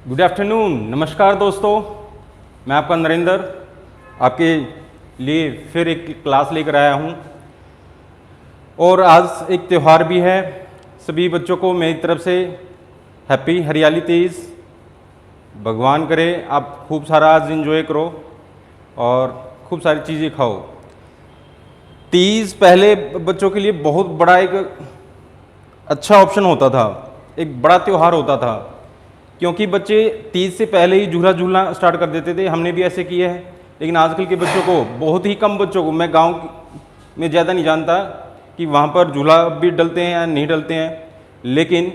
Good afternoon, नमस्कार दोस्तों। मैं आपका नरेंद्र आपके लिए फिर एक क्लास लेकर आया हूँ और आज एक त्यौहार भी है। सभी बच्चों को मेरी तरफ से हैप्पी हरियाली तीज। भगवान करे आप खूब सारा आज एंजॉय करो और खूब सारी चीज़ें खाओ। तीज पहले बच्चों के लिए बहुत बड़ा एक अच्छा ऑप्शन होता था, एक बड़ा त्यौहार होता था, क्योंकि बच्चे तीज से पहले ही झूला झूलना स्टार्ट कर देते थे। हमने भी ऐसे किए हैं, लेकिन आजकल के बच्चों को, बहुत ही कम बच्चों को, मैं गांव में ज़्यादा नहीं जानता कि वहाँ पर झूला भी डलते हैं या नहीं डलते हैं, लेकिन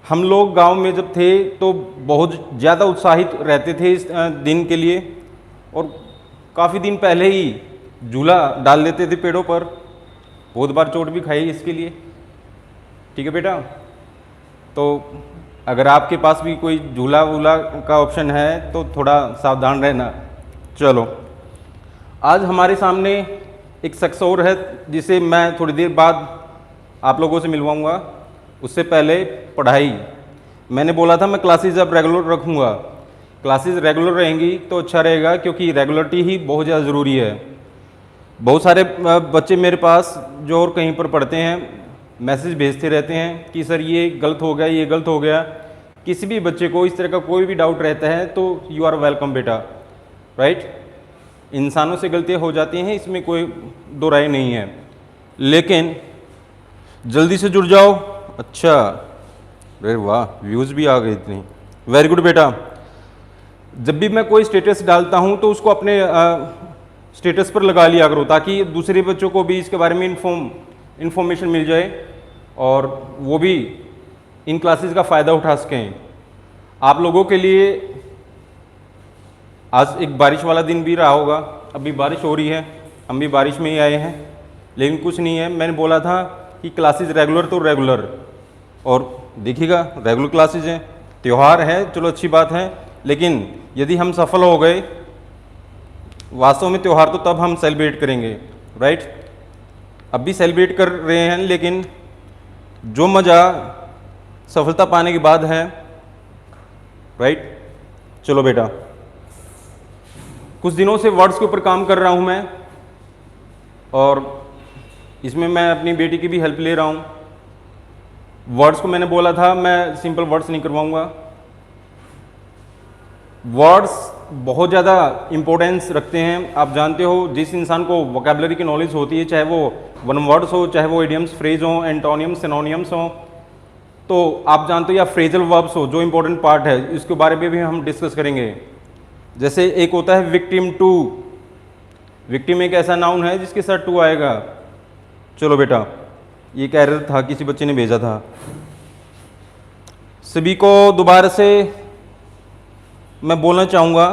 हम लोग गांव में जब थे तो बहुत ज़्यादा उत्साहित रहते थे इस दिन के लिए और काफ़ी दिन पहले ही झूला डाल देते थे पेड़ों पर। बहुत बार चोट भी खाई इसके लिए। ठीक है बेटा, तो अगर आपके पास भी कोई झूला वूला का ऑप्शन है तो थोड़ा सावधान रहना। चलो, आज हमारे सामने एक शख्स और है जिसे मैं थोड़ी देर बाद आप लोगों से मिलवाऊंगा। उससे पहले पढ़ाई, मैंने बोला था मैं क्लासेस अब रेगुलर रखूंगा। क्लासेस रेगुलर रहेंगी तो अच्छा रहेगा, क्योंकि रेगुलरिटी ही बहुत ज़्यादा ज़रूरी है। बहुत सारे बच्चे मेरे पास जो और कहीं पर पढ़ते हैं मैसेज भेजते रहते हैं कि सर ये गलत हो गया, ये गलत हो गया। किसी भी बच्चे को इस तरह का कोई भी डाउट रहता है तो यू आर वेलकम बेटा, राइट। इंसानों से गलतियां हो जाती हैं, इसमें कोई दो राय नहीं है, लेकिन जल्दी से जुड़ जाओ। अच्छा, अरे वाह, व्यूज़ भी आ गए इतनी, वेरी गुड बेटा। जब भी मैं कोई स्टेटस डालता हूं तो उसको अपने स्टेटस पर लगा लिया करो, ताकि दूसरे बच्चों को भी इसके बारे में इन्फॉर्मेशन मिल जाए और वो भी इन क्लासेस का फ़ायदा उठा सकें। आप लोगों के लिए आज एक बारिश वाला दिन भी रहा होगा। अभी बारिश हो रही है, हम भी बारिश में ही आए हैं, लेकिन कुछ नहीं है। मैंने बोला था कि क्लासेस रेगुलर तो रेगुलर, और देखिएगा रेगुलर क्लासेस हैं। त्यौहार है, चलो अच्छी बात है, लेकिन यदि हम सफल हो गए, वास्तव में त्यौहार तो तब हम सेलिब्रेट करेंगे, राइट। अब भी सेलिब्रेट कर रहे हैं, लेकिन जो मज़ा सफलता पाने के बाद है, राइट। चलो बेटा, कुछ दिनों से वर्ड्स के ऊपर काम कर रहा हूं मैं, और इसमें मैं अपनी बेटी की भी हेल्प ले रहा हूं। वर्ड्स को मैंने बोला था मैं सिंपल वर्ड्स नहीं करवाऊंगा। वर्ड्स बहुत ज़्यादा इम्पोर्टेंस रखते हैं। आप जानते हो, जिस इंसान को वोकैबुलरी की नॉलेज होती है, चाहे वो वन वर्ड्स हो, चाहे वो इडियम्स, फ्रेज हो, एंटोनियम्स, सिनोनियम्स हो, तो आप जानते हो, या फ्रेजल वर्ब्स हो, जो इंपॉर्टेंट पार्ट है, इसके बारे में भी हम डिस्कस करेंगे। जैसे एक होता है विक्टिम टू। विक्टिम एक ऐसा नाउन है जिसके साथ टू आएगा। चलो बेटा, ये कह रहा था, किसी बच्चे ने भेजा था। सभी को दोबारा से मैं बोलना चाहूँगा,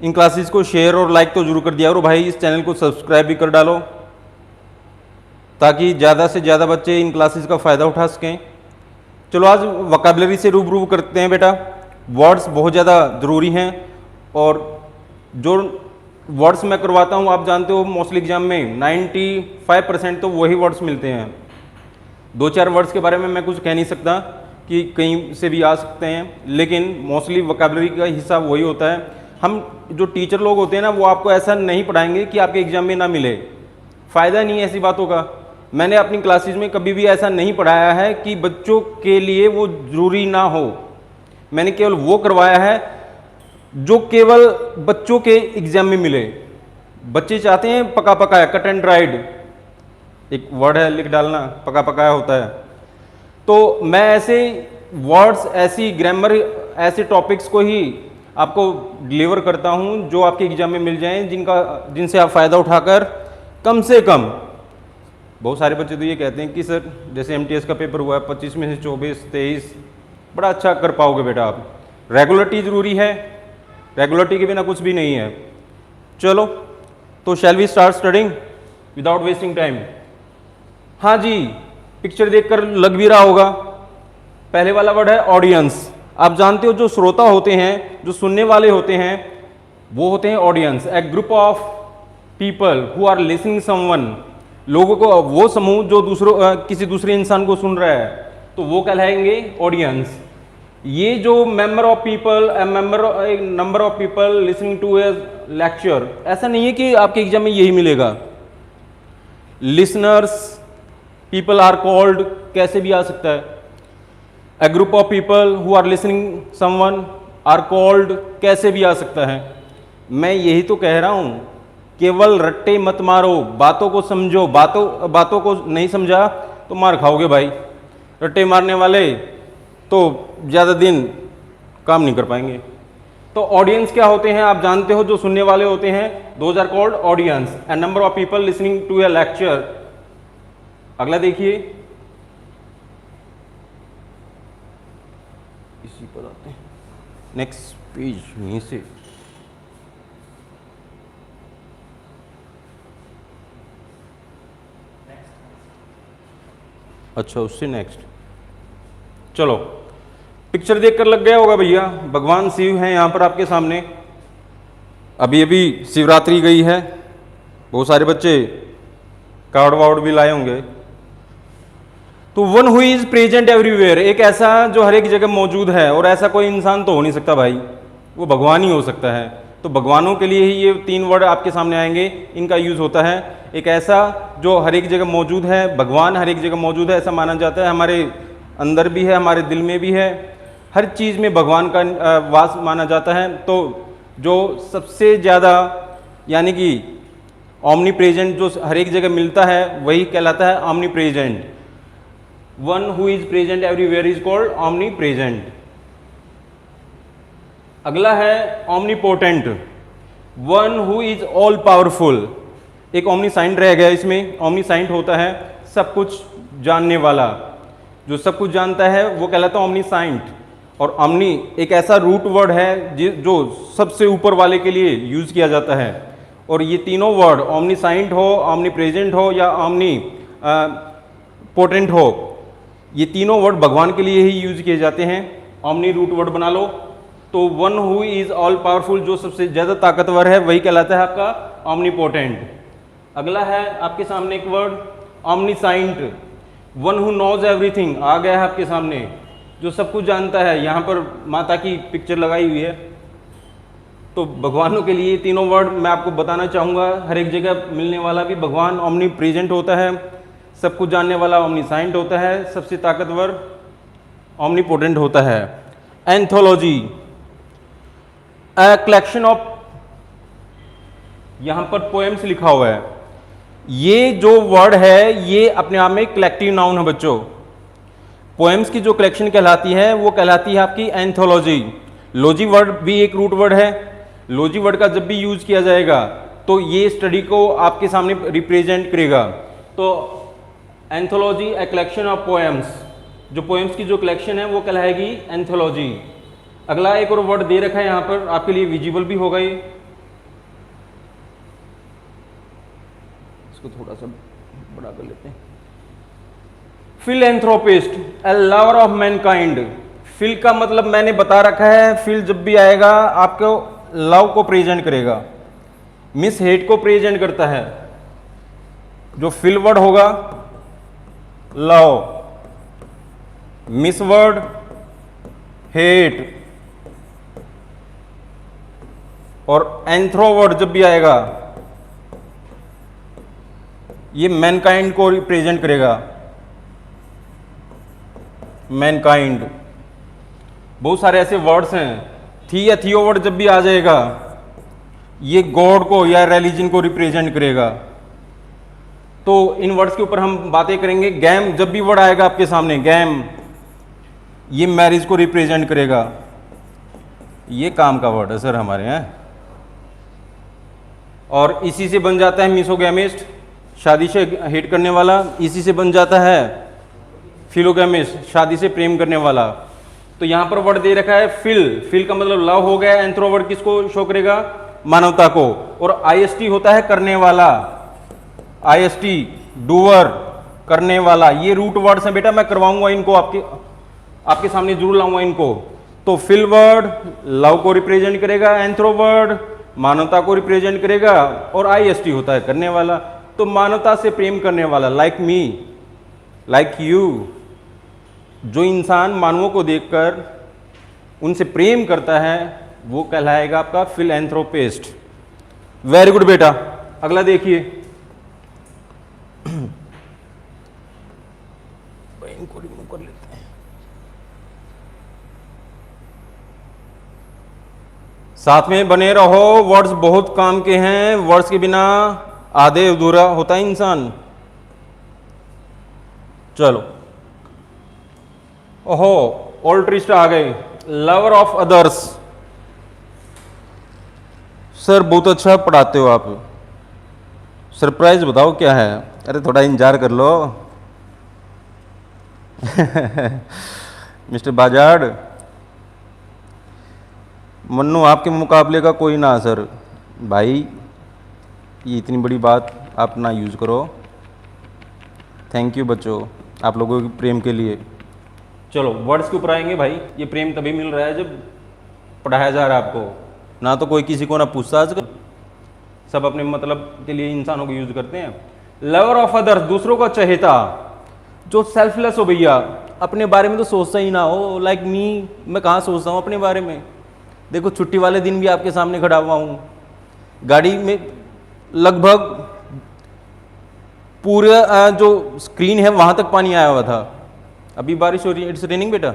इन क्लासेस को शेयर और लाइक तो जरूर कर दिया करो भाई। इस चैनल को सब्सक्राइब भी कर डालो, ताकि ज़्यादा से ज़्यादा बच्चे इन क्लासेस का फ़ायदा उठा सकें। चलो आज वोकैबुलरी से रूबरू करते हैं बेटा। वर्ड्स बहुत ज़्यादा ज़रूरी हैं, और जो वर्ड्स मैं करवाता हूँ, आप जानते हो, मोस्टली एग्जाम में 95% तो वही वर्ड्स मिलते हैं। दो चार वर्ड्स के बारे में मैं कुछ कह नहीं सकता कि कहीं से भी आ सकते हैं, लेकिन मोस्टली वोकैबुलरी का हिस्सा वही होता है। हम जो टीचर लोग होते हैं ना, वो आपको ऐसा नहीं पढ़ाएंगे कि आपके एग्जाम में ना मिले। फ़ायदा नहीं है ऐसी बातों का। मैंने अपनी क्लासेस में कभी भी ऐसा नहीं पढ़ाया है कि बच्चों के लिए वो ज़रूरी ना हो। मैंने केवल वो करवाया है जो केवल बच्चों के एग्जाम में मिले। बच्चे चाहते हैं पका पकाया, कट एंड ड्राइड, एक वर्ड है, लिख डालना, पका पकाया होता है। तो मैं ऐसे वर्ड्स, ऐसी ग्रामर, ऐसे टॉपिक्स को ही आपको डिलीवर करता हूं जो आपके एग्जाम में मिल जाएं, जिनसे आप फ़ायदा उठाकर कम से कम। बहुत सारे बच्चे तो ये कहते हैं कि सर, जैसे MTS का पेपर हुआ है, 25 में से 24, 23, बड़ा अच्छा कर पाओगे बेटा आप। रेगुलरिटी ज़रूरी है, रेगुलरिटी के बिना कुछ भी नहीं है। चलो, तो shall we start studying without wasting time. हाँ जी, पिक्चर देखकर लग भी रहा होगा। पहले वाला वर्ड है ऑडियंस। आप जानते हो, जो श्रोता होते हैं, जो सुनने वाले होते हैं, वो होते हैं audience. A group of people who are listening someone. लोगों को, वो समूह जो किसी दूसरे इंसान को सुन रहा है, तो वो कहलाएंगे ऑडियंस। ये जो member of people, number of people listening to a lecture, ऐसा नहीं है कि आपके एग्जाम में यही मिलेगा। लिसनर्स पीपल आर कॉल्ड कैसे भी आ सकता है। A group of people who are listening someone are called कैसे भी आ सकता है। मैं यही तो कह रहा हूं, केवल रट्टे मत मारो, बातों को समझो। बातों को नहीं समझा तो मार खाओगे भाई। रट्टे मारने वाले तो ज़्यादा दिन काम नहीं कर पाएंगे। तो ऑडियंस क्या होते हैं आप जानते हो, जो सुनने वाले होते हैं, those are called audience. A number of people listening to a lecture. अगला देखिए, इसी पर आते हैं, नेक्स्ट पेज यहीं से। अच्छा, उससे नेक्स्ट, चलो। पिक्चर देखकर लग गया होगा भैया, भगवान शिव हैं यहाँ पर आपके सामने। अभी अभी शिवरात्रि गई है, बहुत सारे बच्चे कार्ड वार्ड भी लाए होंगे। तो one who is present everywhere, एक ऐसा जो हर एक जगह मौजूद है, और ऐसा कोई इंसान तो हो नहीं सकता भाई, वो भगवान ही हो सकता है। तो भगवानों के लिए ही ये 3 वर्ड आपके सामने आएंगे, इनका यूज होता है। एक ऐसा जो हर एक जगह मौजूद है, भगवान हर एक जगह मौजूद है ऐसा माना जाता है। हमारे अंदर भी है, हमारे दिल में भी है, हर चीज़ में भगवान का वास माना जाता है। तो जो सबसे ज़्यादा यानी कि ऑमनी प्रेजेंट जो हर एक जगह मिलता है वही कहलाता है omnipresent. One who is present everywhere is called omnipresent. अगला है omnipotent, one who is all powerful. एक ऑमनीसाइंट रह गया इसमें। ऑमनीसाइंट होता है सब कुछ जानने वाला, जो सब कुछ जानता है वो कहलाता है ऑमनीसाइंट। और ऑमनी एक ऐसा रूट वर्ड है जो सबसे ऊपर वाले के लिए यूज किया जाता है। और ये तीनों वर्ड, ऑमनीसाइंट हो, ऑमनी प्रेजेंट हो या ऑमनी पोटेंट हो, ये तीनों वर्ड भगवान के लिए ही यूज किए जाते हैं। ऑमनी रूट वर्ड बना लो। तो one who is all powerful, जो सबसे ज़्यादा ताकतवर है, वही कहलाता है आपका ऑमनीपोटेंट। अगला है आपके सामने एक word omniscient, one who knows everything आ गया है आपके सामने, जो सब कुछ जानता है। यहाँ पर माता की पिक्चर लगाई हुई है। तो भगवानों के लिए तीनों वर्ड मैं आपको बताना चाहूँगा। हर एक जगह मिलने वाला भी भगवान ऑमनी प्रेजेंट होता है, सब कुछ जानने वाला ऑमनीसाइंट होता है, सबसे ताकतवर ऑमनीपोटेंट होता है। एंथोलॉजी, अ कलेक्शन ऑफ, यहाँ पर पोएम्स लिखा हुआ है। ये जो वर्ड है ये अपने आप में कलेक्टिव नाउन है बच्चों। पोएम्स की जो कलेक्शन कहलाती है वो कहलाती है आपकी एंथोलॉजी। लॉजी वर्ड भी एक रूट वर्ड है। लॉजी वर्ड का जब भी यूज किया जाएगा तो ये स्टडी को आपके सामने रिप्रेजेंट करेगा। तो anthology a collection of poems, जो पोएम्स की जो कलेक्शन है वो कहलाएगी एंथोलॉजी। अगला एक और वर्ड दे रखा है यहाँ पर आपके लिए, विजिबल भी होगा ये, इसको थोड़ा सा बड़ा कर लेते हैं। Philanthropist, a lover of mankind. Phil का मतलब मैंने बता रखा है, फिल जब भी आएगा आपको लव को प्रेजेंट करेगा, मिस हेट को प्रेजेंट करता है। जो फिल वर्ड होगा लव, मिस वर्ड हेट, और एंथ्रो वर्ड जब भी आएगा ये मैनकाइंड को रिप्रेजेंट करेगा। मैनकाइंड, बहुत सारे ऐसे वर्ड्स हैं। थी या थियो वर्ड जब भी आ जाएगा ये गॉड को या रिलीजन को रिप्रेजेंट करेगा। तो इन वर्ड्स के ऊपर हम बातें करेंगे। गैम जब भी वर्ड आएगा आपके सामने, गैम, ये मैरिज को रिप्रेजेंट करेगा। ये काम का वर्ड है सर हमारे यहाँ। और इसी से बन जाता है मिसोगैमिस्ट, शादी से हेट करने वाला। इसी से बन जाता है फिलोगैमिस्ट, शादी से प्रेम करने वाला। तो यहाँ पर वर्ड दे रखा है फिल, फिल का मतलब लव हो गया। एंथ्रो वर्ड किसको शो करेगा? मानवता को। और आईएसटी होता है करने वाला, आईएसटी डूअर, करने वाला। ये रूट वर्ड्स हैं बेटा, मैं करवाऊंगा इनको आपके सामने जरूर लाऊंगा इनको। तो फिल वर्ड लव को रिप्रेजेंट करेगा, एंथ्रो वर्ड मानवता को रिप्रेजेंट करेगा, और आईएसटी होता है करने वाला। तो मानवता से प्रेम करने वाला, लाइक मी, लाइक यू। जो इंसान मानवों को देखकर उनसे प्रेम करता है, वो कहलाएगा आपका फिलैंथ्रोपिस्ट। वेरी गुड बेटा। अगला देखिए, इनको रिमूव कर लेते हैं। साथ में बने रहो, वर्ड्स बहुत काम के हैं, वर्ड्स के बिना आधे अधूरा होता है इंसान। चलो, ओहो, ऑल्ट्रिस्ट आ गए, लवर ऑफ अदर्स। सर बहुत अच्छा पढ़ाते हो आप, सरप्राइज बताओ क्या है? अरे थोड़ा इंतजार कर लो मिस्टर बाजाड़, मन्नू आपके मुकाबले का कोई ना सर। भाई ये इतनी बड़ी बात आप ना यूज़ करो। थैंक यू बच्चों आप लोगों के प्रेम के लिए। चलो वर्ड्स के ऊपर आएंगे भाई। ये प्रेम तभी मिल रहा है जब पढ़ाया जा रहा है आपको, ना तो कोई किसी को ना पूछता आजकल, सब अपने मतलब के लिए इंसानों को यूज करते हैं। लवर ऑफ अदर्स, दूसरों का चहेता, जो सेल्फलेस हो भैया, अपने बारे में तो सोचता ही ना हो। लाइक मी, मैं कहाँ सोचता हूँ अपने बारे में? देखो छुट्टी वाले दिन भी आपके सामने खड़ा हुआ हूँ, गाड़ी में लगभग पूरा जो स्क्रीन है वहाँ तक पानी आया हुआ था। अभी बारिश हो रही है, इट्स रेनिंग बेटा,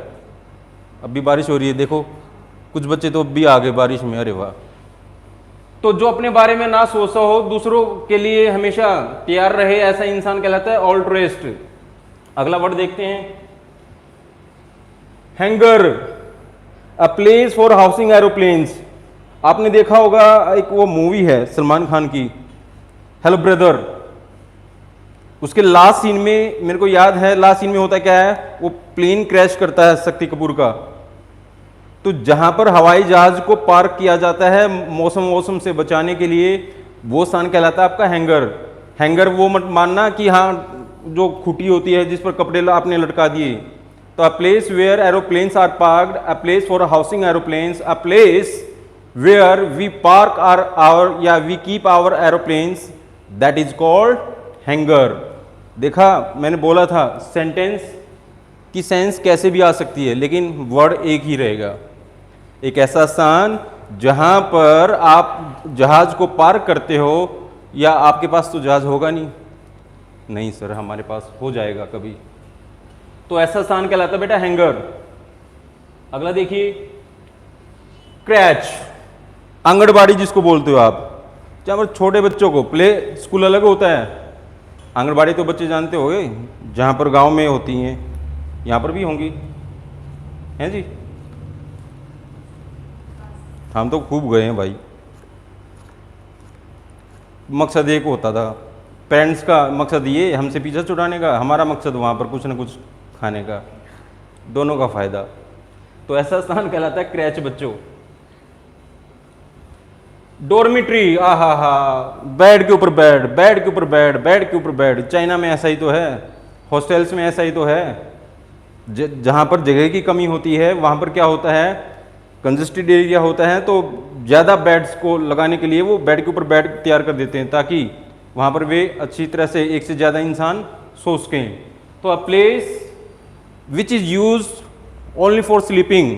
अभी बारिश हो रही है। देखो कुछ बच्चे तो अभी आ गए बारिश में, अरे वाह। तो जो अपने बारे में ना सोचता हो, दूसरों के लिए हमेशा तैयार रहे, ऐसा इंसान कहलाता है ऑल्ट्रिस्ट। अगला वर्ड देखते हैं, hanger, a place for housing aeroplanes. आपने देखा होगा एक वो मूवी है सलमान खान की, हेलो ब्रदर, उसके लास्ट सीन में मेरे को याद है, लास्ट सीन में होता क्या है, वो प्लेन क्रैश करता है शक्ति कपूर का, तो जहां पर हवाई जहाज को पार्क किया जाता है मौसम से बचाने के लिए, वो स्थान कहलाता है आपका हैंगर। हैंगर वो मत मानना कि हाँ जो खुटी होती है जिस पर कपड़े आपने लटका दिए। तो a place where aeroplanes are parked, a place for housing aeroplanes, a place where we park our या we keep our aeroplanes, that is called hangar. देखा, मैंने बोला था सेंटेंस की सेंस कैसे भी आ सकती है, लेकिन वर्ड एक ही रहेगा। एक ऐसा स्थान जहां पर आप जहाज को पार्क करते हो, या आपके पास तो जहाज होगा नहीं सर, हमारे पास हो जाएगा कभी, तो ऐसा स्थान कहलाता है बेटा हैंगर। अगला देखिए, क्रैच, आंगनबाड़ी जिसको बोलते हो आप, जहां पर छोटे बच्चों को, प्ले स्कूल अलग होता है, आंगनबाड़ी तो बच्चे जानते होंगे जहां पर गांव में होती हैं, यहां पर भी होंगी, हैं जी? हम तो खूब गए हैं भाई। मकसद एक होता था, पेरेंट्स का मकसद ये हमसे पीछा छुड़ाने का, हमारा मकसद वहाँ पर कुछ ना कुछ खाने का, दोनों का फायदा। तो ऐसा स्थान कहलाता है क्रैच बच्चों। डोरमिट्री, आहा हा, बेड के ऊपर बेड, बेड के ऊपर बेड, बेड के ऊपर बेड। चाइना में ऐसा ही तो है, हॉस्टल्स में ऐसा ही तो है। जहाँ पर जगह की कमी होती है वहाँ पर क्या होता है, कंजेस्टेड एरिया होता है, तो ज़्यादा बेड्स को लगाने के लिए वो बेड के ऊपर बेड तैयार कर देते हैं, ताकि वहाँ पर वे अच्छी तरह से एक से ज़्यादा इंसान सो सकें। तो a place which is use only for sleeping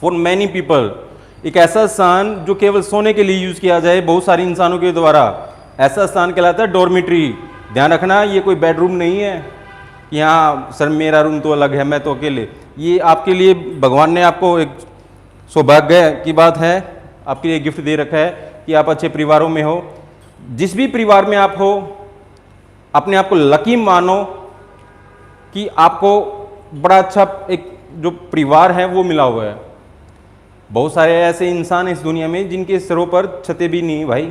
for many people, एक ऐसा स्थान जो केवल सोने के लिए यूज़ किया जाए बहुत सारे इंसानों के द्वारा, ऐसा स्थान कहलाता है डॉर्मिट्री। ध्यान रखना, ये कोई बेडरूम नहीं है कि हाँ सर मेरा रूम तो अलग है, मैं तो अकेले। ये आपके लिए भगवान ने आपको एक सौभाग्य की बात है, आपके लिए गिफ्ट दे रखा है कि आप अच्छे परिवारों में हो। जिस भी परिवार में आप हो, अपने आप को लकी मानो कि आपको बड़ा अच्छा एक जो परिवार है वो मिला हुआ है। बहुत सारे ऐसे इंसान इस दुनिया में जिनके सिरों पर छतें भी नहीं भाई।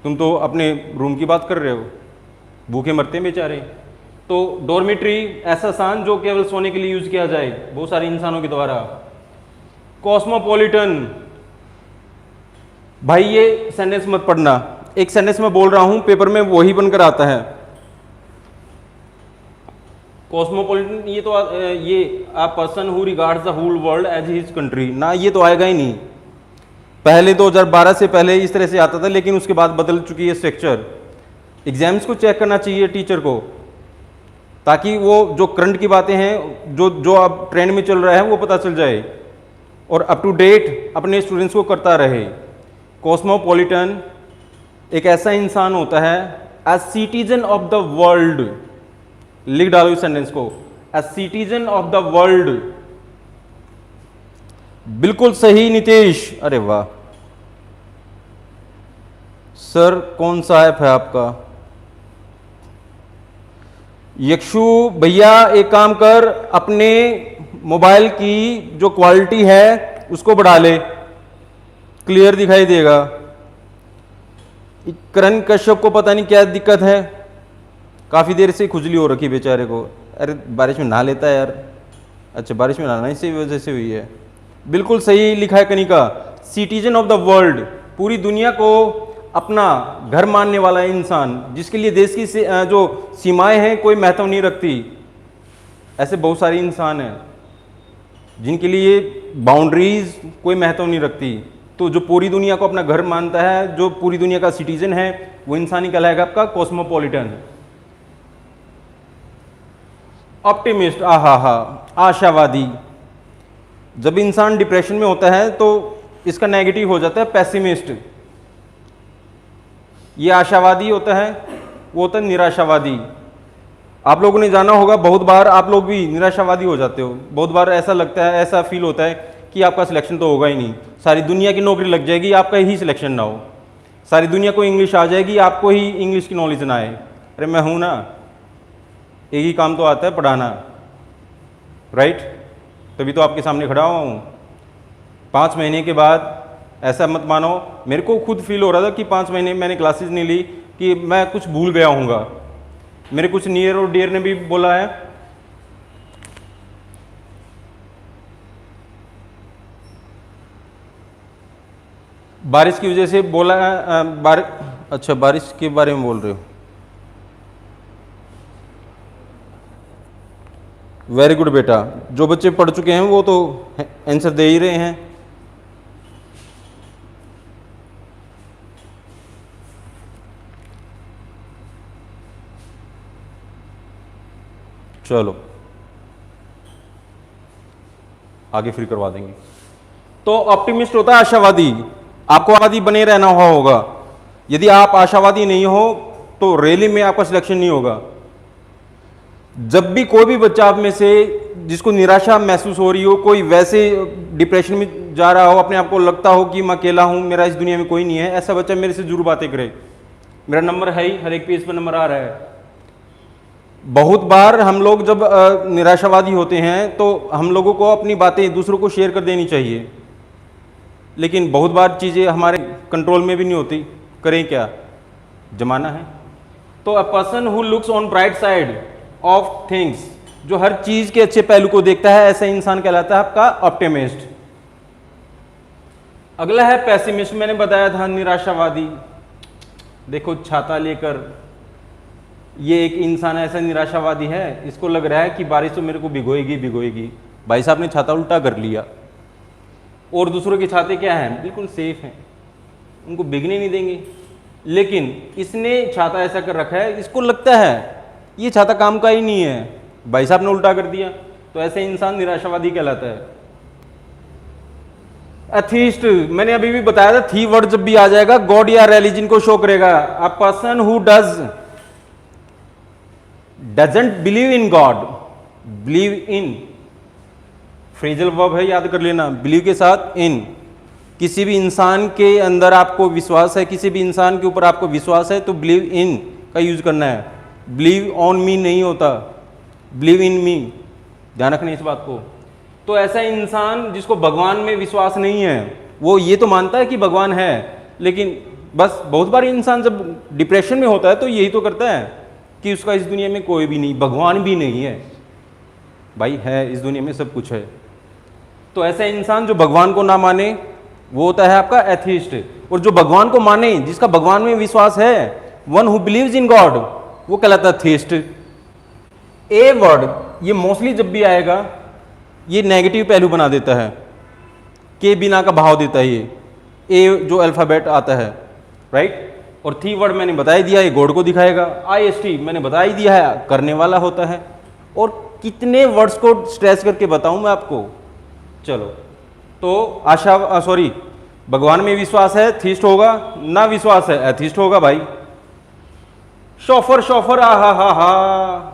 तुम तो अपने रूम की बात कर रहे हो, भूखे मरते हैं बेचारे। तो डॉर्मिट्री ऐसा स्थान जो केवल सोने के लिए यूज किया जाए बहुत सारे इंसानों के द्वारा। कॉस्मोपॉलिटन, भाई ये सेंटेंस मत पढ़ना, एक सेंटेंस में बोल रहा हूं, पेपर में वही बनकर आता है। कॉस्मोपॉलिटन, ये तो ये a person who regards the whole world as his country ना, ये तो आएगा ही नहीं। पहले 2012 से पहले इस तरह से आता था, लेकिन उसके बाद बदल चुकी है स्ट्रक्चर। एग्जाम्स को चेक करना चाहिए टीचर को, ताकि वो जो करंट की बातें हैं, जो जो अब ट्रेंड में चल रहा है वो पता चल जाए और अप टू डेट अपने स्टूडेंट्स को करता रहे। कॉस्मोपॉलिटन एक ऐसा इंसान होता है, a citizen of the world, लिख डालो इस सेंटेंस को, a citizen of the world. बिल्कुल सही नीतीश, अरे वाह सर, कौन सा ऐप है आपका? यक्षु भैया एक काम कर, अपने मोबाइल की जो क्वालिटी है उसको बढ़ा ले, क्लियर दिखाई देगा। करण कश्यप को पता नहीं क्या दिक्कत है, काफी देर से खुजली हो रखी बेचारे को। अरे बारिश में नहा लेता है यार। अच्छा, बारिश में नहाना इसी वजह से हुई है। बिल्कुल सही लिखा है Kanika, citizen of the world, पूरी दुनिया को अपना घर मानने वाला इंसान, जिसके लिए देश की जो सीमाएं हैं कोई महत्व नहीं रखती। ऐसे बहुत सारे इंसान हैं जिनके लिए बाउंड्रीज कोई महत्व नहीं रखती। तो जो पूरी दुनिया को अपना घर मानता है, जो पूरी दुनिया का सिटीजन है, वो इंसान ही कहलाएगा आपका कॉस्मोपॉलिटन। ऑप्टिमिस्ट, आशावादी। जब इंसान डिप्रेशन में होता है तो इसका नेगेटिव हो जाता है पेसिमिस्ट। ये आशावादी होता है, वो होता है निराशावादी। आप लोगों ने जाना होगा, बहुत बार आप लोग भी निराशावादी हो जाते हो। बहुत बार ऐसा लगता है, ऐसा फील होता है कि आपका सिलेक्शन तो होगा ही नहीं, सारी दुनिया की नौकरी लग जाएगी, आपका ही सिलेक्शन ना हो, सारी दुनिया को इंग्लिश आ जाएगी, आपको ही इंग्लिश की नॉलेज ना आए। अरे मैं हूं ना, एक ही काम तो आता है, पढ़ाना, राइट? तभी तो आपके सामने खड़ा हुआ हूँ। 5 महीने के बाद ऐसा मत मानो, मेरे को खुद फील हो रहा था कि 5 महीने मैंने क्लासेस नहीं ली कि मैं कुछ भूल गया हूँगा। मेरे कुछ नियर और डियर ने भी बोला है। बारिश की वजह से बोला है, अच्छा बारिश के बारे में बोल रहे हो, वेरी गुड बेटा। जो बच्चे पढ़ चुके हैं वो तो आंसर दे ही रहे हैं। चलो आगे फ्री करवा देंगे। तो ऑप्टिमिस्ट होता है आशावादी, आपको आशावादी बने रहना होगा। यदि आप आशावादी नहीं हो तो रैली में आपका सिलेक्शन नहीं होगा। जब भी कोई भी बच्चा आप में से जिसको निराशा महसूस हो रही हो, कोई वैसे डिप्रेशन में जा रहा हो, अपने आप को लगता हो कि मैं अकेला हूं, मेरा इस दुनिया में कोई नहीं है, ऐसा बच्चा मेरे से जरूर बातें करे। मेरा नंबर है ही, हर एक पेज पर नंबर आ रहा है। बहुत बार हम लोग जब निराशावादी होते हैं तो हम लोगों को अपनी बातें दूसरों को शेयर कर देनी चाहिए, लेकिन बहुत बार चीज़ें हमारे कंट्रोल में भी नहीं होती, करें क्या, जमाना है। तो अ person who looks on bright side of things, जो हर चीज के अच्छे पहलू को देखता है, ऐसा इंसान कहलाता है आपका ऑप्टिमिस्ट। अगला है पेसिमिस्ट, मैंने बताया था निराशावादी। देखो छाता लेकर ये एक इंसान ऐसा निराशावादी है, इसको लग रहा है कि बारिश तो मेरे को भिगोएगी भिगोएगी। भाई साहब ने छाता उल्टा कर लिया, और दूसरों के छाते क्या हैं, बिल्कुल सेफ हैं, उनको भीगने नहीं देंगे। लेकिन इसने छाता ऐसा कर रखा है, इसको लगता है ये छाता काम का ही नहीं है, भाई साहब ने उल्टा कर दिया। तो ऐसे इंसान निराशावादी कहलाता है। एथीस्ट, मैंने अभी भी बताया था, थी वर्ड जब भी आ जाएगा गॉड या रिलीजन को शो करेगा। अ person who doesn't believe in God, believe in, phrasal verb है, याद कर लेना, बिलीव के साथ इन। किसी भी इंसान के अंदर आपको विश्वास है, किसी भी इंसान के ऊपर आपको विश्वास है, तो बिलीव इन का यूज करना है। बिलीव ऑन मी नहीं होता, बिलीव इन मी, ध्यान रखना इस बात को। तो ऐसा इंसान जिसको भगवान में विश्वास नहीं है, वो ये तो मानता है कि भगवान है, लेकिन बस बहुत बार इंसान जब डिप्रेशन में होता है तो यही तो करता है कि उसका इस दुनिया में कोई भी नहीं, भगवान भी नहीं है। भाई है, इस दुनिया में सब कुछ है। तो ऐसा इंसान जो भगवान को ना माने वो होता है आपका एथीस्ट। और जो भगवान को माने, जिसका भगवान में विश्वास है, one who believes in God, वो कहलाता है थीस्ट। ए वर्ड ये मोस्टली जब भी आएगा ये नेगेटिव पहलू बना देता है, के बिना का भाव देता है। ये ए जो अल्फाबेट आता है, राइट। और थी वर्ड मैंने बता ही दिया, ये गॉड को दिखाएगा। IST मैंने बता ही दिया है, करने वाला होता है। और कितने वर्ड्स को स्ट्रेस करके बताऊं मैं आपको। चलो, तो आशा सॉरी भगवान में विश्वास है, थीस्ट होगा, ना विश्वास है, एथीस्ट होगा भाई। शॉफर शॉफर, आ हा,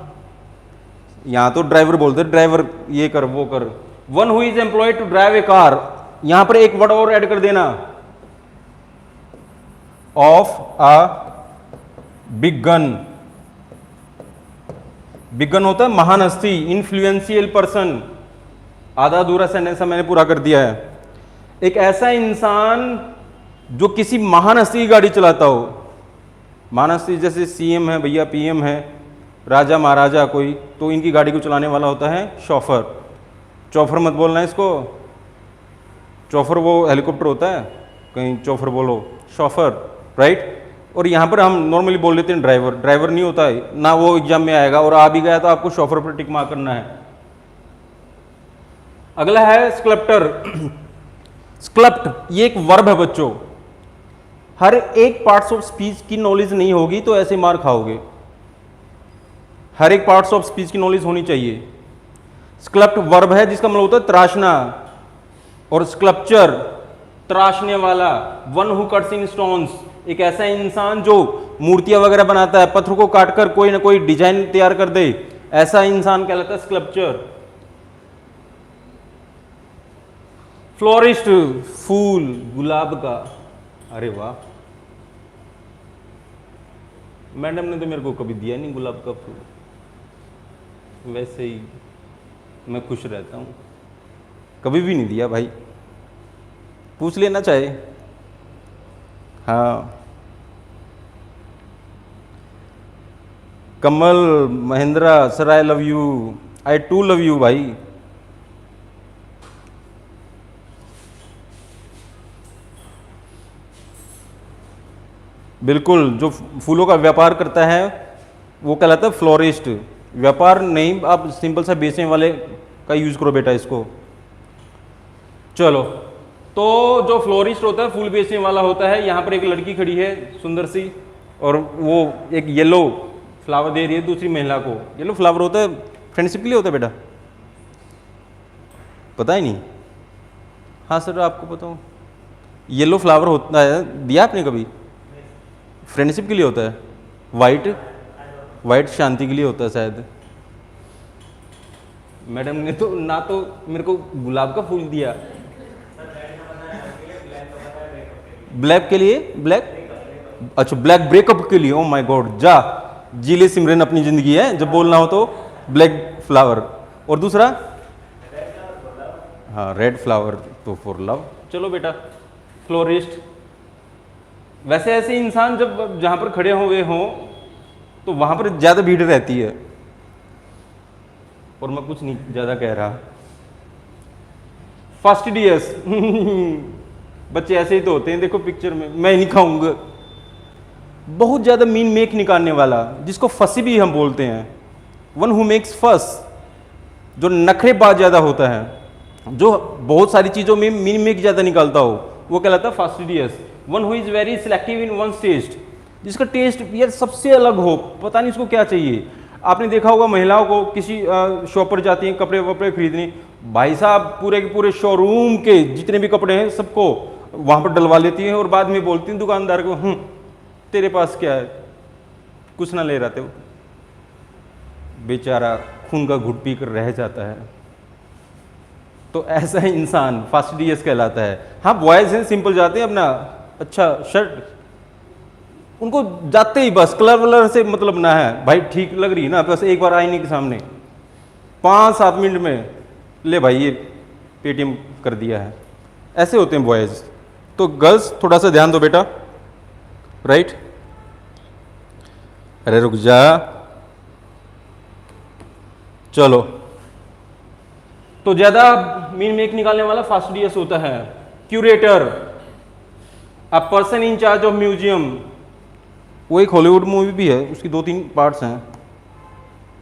यहां तो ड्राइवर बोलते ड्राइवर, ये कर वो कर। One who is employed to drive a car, यहां पर एक वर्ड और ऐड कर देना, of a big gun. Big gun होता है महान हस्ती, इन्फ्लुएंशियल पर्सन। आधा अधूरा सेंटेंस मैंने पूरा कर दिया है। एक ऐसा इंसान जो किसी महान हस्ती की गाड़ी चलाता हो। महान हस्ती जैसे सीएम है भैया, पीएम है, राजा महाराजा कोई, तो इनकी गाड़ी को चलाने वाला होता है शॉफर। चौफर मत बोलना इसको, चौफर वो हेलीकॉप्टर होता है, कहीं चौफर बोलो, शॉफर, राइट। और यहाँ पर हम नॉर्मली बोल लेते हैं ड्राइवर, ड्राइवर नहीं होता है ना, वो एग्जाम में आएगा, और आ भी गया तो आपको शॉफर पर टिक मार्क करना है। अगला है स्कल्प्टर। स्कल्प्ट ये एक वर्ब है बच्चों। हर एक पार्ट्स ऑफ स्पीच की नॉलेज नहीं होगी तो ऐसे मार खाओगे। हर एक पार्ट्स ऑफ स्पीच की नॉलेज होनी चाहिए। स्कल्प्ट वर्ब है जिसका मतलब होता है तराशना, और स्कल्पचर तराशने वाला। One who cuts in stones, एक ऐसा इंसान जो मूर्तियां वगैरह बनाता है, पत्थर को काटकर कोई ना कोई डिजाइन तैयार कर दे, ऐसा इंसान कहलाता है स्कल्पचर। फ्लोरिस्ट फूल, गुलाब का। अरे वाह, मैडम ने तो मेरे को कभी दिया नहीं गुलाब का फूल, वैसे ही मैं खुश रहता हूँ, कभी भी नहीं दिया भाई, पूछ लेना चाहे। हाँ, Kamal Mahendra sir, I love you, I too love you भाई। बिल्कुल, जो फूलों का व्यापार करता है वो कहलाता है फ्लोरिस्ट। व्यापार नहीं, आप सिंपल सा बेचने वाले का यूज करो बेटा इसको। चलो, तो जो फ्लोरिस्ट होता है, फूल बेचने वाला होता है, यहाँ पर एक लड़की खड़ी है सुंदर सी, और वो एक येलो फ्लावर दे रही है दूसरी महिला को। येलो फ्लावर होता है फ्रेंडशिप के लिए होता है बेटा, पता ही नहीं? हाँ सर आपको पता हो, येलो फ्लावर होता है, दिया आपने कभी? फ्रेंडशिप के लिए होता है। वाइट, वाइट शांति के लिए होता है शायद। मैडम ने तो ना तो मेरे को गुलाब का फूल दिया। ब्लैक के लिए, ब्लैक, अच्छा ब्लैक ब्रेकअप के लिए। ओ माय गॉड, जा जी ले सिमरन अपनी जिंदगी है, जब बोलना हो तो ब्लैक फ्लावर। और दूसरा हाँ रेड फ्लावर तो फॉर लव। चलो बेटा, फ्लोरिस्ट। वैसे ऐसे इंसान जब जहां पर खड़े हुए हों तो वहां पर ज्यादा भीड़ रहती है, और मैं कुछ नहीं ज्यादा कह रहा। फास्टिडियस बच्चे ऐसे ही तो होते हैं, देखो पिक्चर में, मैं नहीं खाऊंगा। बहुत ज्यादा मीन मेक निकालने वाला, जिसको फसी भी हम बोलते हैं। वन हु मेक्स फस, जो नखरेबाज ज्यादा होता है, जो बहुत सारी चीजों में मीन मेक ज्यादा निकालता हो, वो कहलाता है fastidious. One who is very selective in one taste, जिसका टेस्ट यार सबसे अलग हो, पता नहीं इसको क्या चाहिए। आपने देखा होगा महिलाओं को किसी शॉप पर जाती हैं कपड़े वपड़े खरीदने, भाई साहब पूरे के पूरे शोरूम के जितने भी कपड़े हैं सबको वहां पर डलवा लेती हैं, और बाद में बोलती हैं दुकानदार को, तेरे पास क्या है, कुछ ना ले रहा थे। बेचारा खून का घुट पी कर रह जाता है। तो ऐसा इंसान फास्टिडियस कहलाता है। हाँ बॉयज हैं, सिंपल जाते हैं अपना अच्छा शर्ट, उनको जाते ही बस कलर वलर से मतलब ना है, भाई ठीक लग रही है ना, बस एक बार आईने के सामने 5-7 मिनट में ले भाई ये पेटीएम कर दिया है। ऐसे होते हैं बॉयज। तो गर्ल्स थोड़ा सा ध्यान दो बेटा, राइट? अरे रुक जा, चलो। तो ज्यादा मीन मेक निकालने वाला फास्टिडियस होता है। Curator, a person in charge of museum, वो एक हॉलीवुड मूवी भी है, उसकी 2-3 पार्ट्स हैं,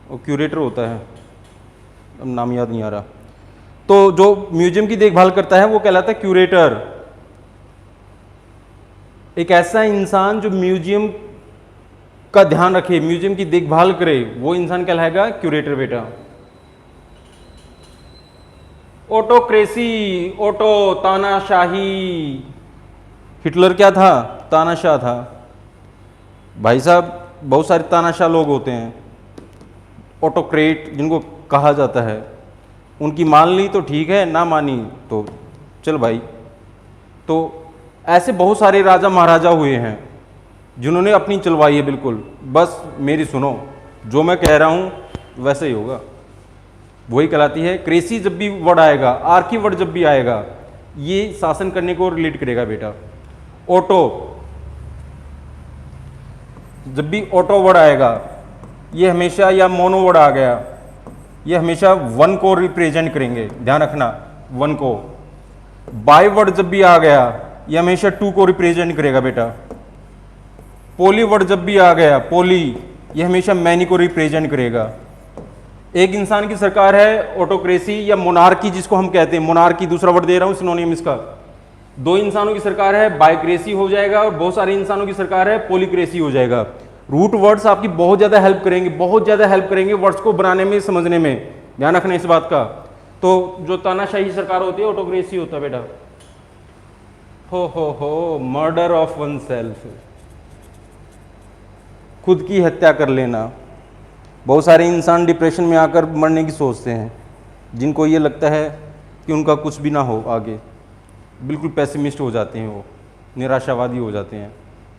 वो क्यूरेटर होता है, अब नाम याद नहीं आ रहा। तो जो म्यूजियम की देखभाल करता है वो कहलाता है क्यूरेटर। एक ऐसा इंसान जो म्यूजियम का ध्यान रखे, म्यूजियम की देखभाल करे, वो इंसान कहलाएगा क्यूरेटर बेटा। ऑटोक्रेसी, ऑटो तानाशाही। हिटलर क्या था? तानाशाह था। भाई साहब बहुत सारे तानाशाह लोग होते हैं, ऑटोक्रेट जिनको कहा जाता है। उनकी मान ली तो ठीक है, ना मानी तो चल भाई। तो ऐसे बहुत सारे राजा महाराजा हुए हैं जिन्होंने अपनी चलवाई है बिल्कुल। बस मेरी सुनो, जो मैं कह रहा हूँ वैसे ही होगा, वही कहलाती है क्रेसी। जब भी वर्ड आएगा, आर्की वर्ड जब भी आएगा, ये शासन करने को रिलेट करेगा बेटा। ऑटो, जब भी ऑटो वर्ड आएगा, ये हमेशा, या मोनो वर्ड आ गया, ये हमेशा वन को रिप्रेजेंट करेंगे, ध्यान रखना, वन को। बाय वर्ड जब भी आ गया, ये हमेशा टू को रिप्रेजेंट करेगा बेटा। पोली वर्ड जब भी आ गया, पोली, ये हमेशा मैनी को रिप्रेजेंट करेगा। एक इंसान की सरकार है ऑटोक्रेसी या मोनार्की जिसको हम कहते हैं, मोनार्की दूसरा वर्ड दे रहा हूं सिनोनिम इसका। दो इंसानों की सरकार है बायक्रेसी हो जाएगा, और बहुत सारे इंसानों की सरकार है पोलीक्रेसी हो जाएगा। रूट वर्ड्स आपकी बहुत ज़्यादा हेल्प करेंगे, बहुत ज़्यादा हेल्प करेंगे वर्ड्स को बनाने में, समझने में, ध्यान रखना इस बात का। तो जो तानाशाही सरकार होती है ऑटोक्रेसी होता है बेटा। हो मर्डर ऑफ वन सेल्फ, खुद की हत्या कर लेना। बहुत सारे इंसान डिप्रेशन में आकर मरने की सोचते हैं, जिनको ये लगता है कि उनका कुछ भी ना हो आगे, बिल्कुल पेसिमिस्ट हो जाते हैं, वो निराशावादी हो जाते हैं,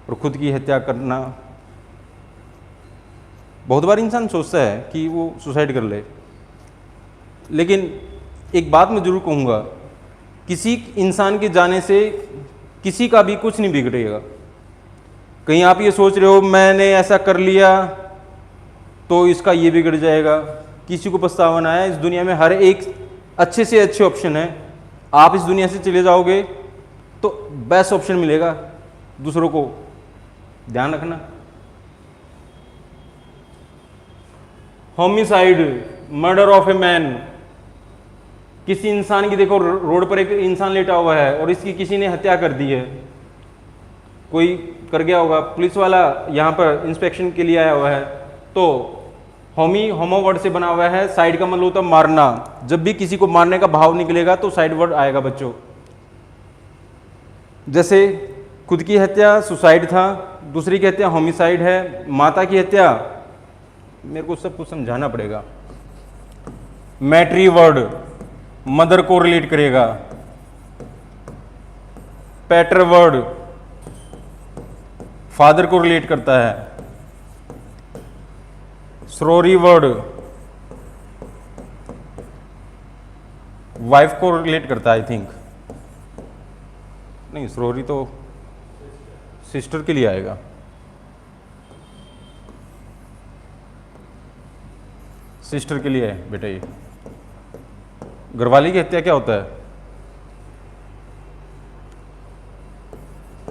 और खुद की हत्या करना। बहुत बार इंसान सोचता है कि वो सुसाइड कर ले, लेकिन एक बात मैं ज़रूर कहूँगा, किसी इंसान के जाने से किसी का भी कुछ नहीं बिगड़ेगा। कहीं आप ये सोच रहे हो मैंने ऐसा कर लिया तो इसका ये बिगड़ जाएगा, किसी को पछतावा ना है। इस दुनिया में हर एक अच्छे से अच्छे ऑप्शन है। आप इस दुनिया से चले जाओगे तो बेस्ट ऑप्शन मिलेगा दूसरों को, ध्यान रखना। Homicide, murder of a man, किसी इंसान की, देखो रोड पर एक इंसान लेटा हुआ है और इसकी किसी ने हत्या कर दी है, कोई कर गया होगा, पुलिस वाला यहाँ पर इंस्पेक्शन के लिए आया हुआ है, तो होमो वर्ड से बना हुआ है, साइड का मतलब होता है मारना। जब भी किसी को मारने का भाव निकलेगा तो साइड वर्ड आएगा बच्चों। जैसे खुद की हत्या सुसाइड था, दूसरी की हत्या होमिसाइड है, माता की हत्या, मेरे को सब कुछ समझाना पड़ेगा। मैट्री वर्ड मदर को रिलेट करेगा। पैटर वर्ड फादर को रिलेट करता है। सरोरी वर्ड वाइफ को रिलेट करता है, आई थिंक। नहीं, सरोरी तो सिस्टर के लिए आएगा। सिस्टर के लिए है बेटा ये। घरवाली की हत्या क्या होता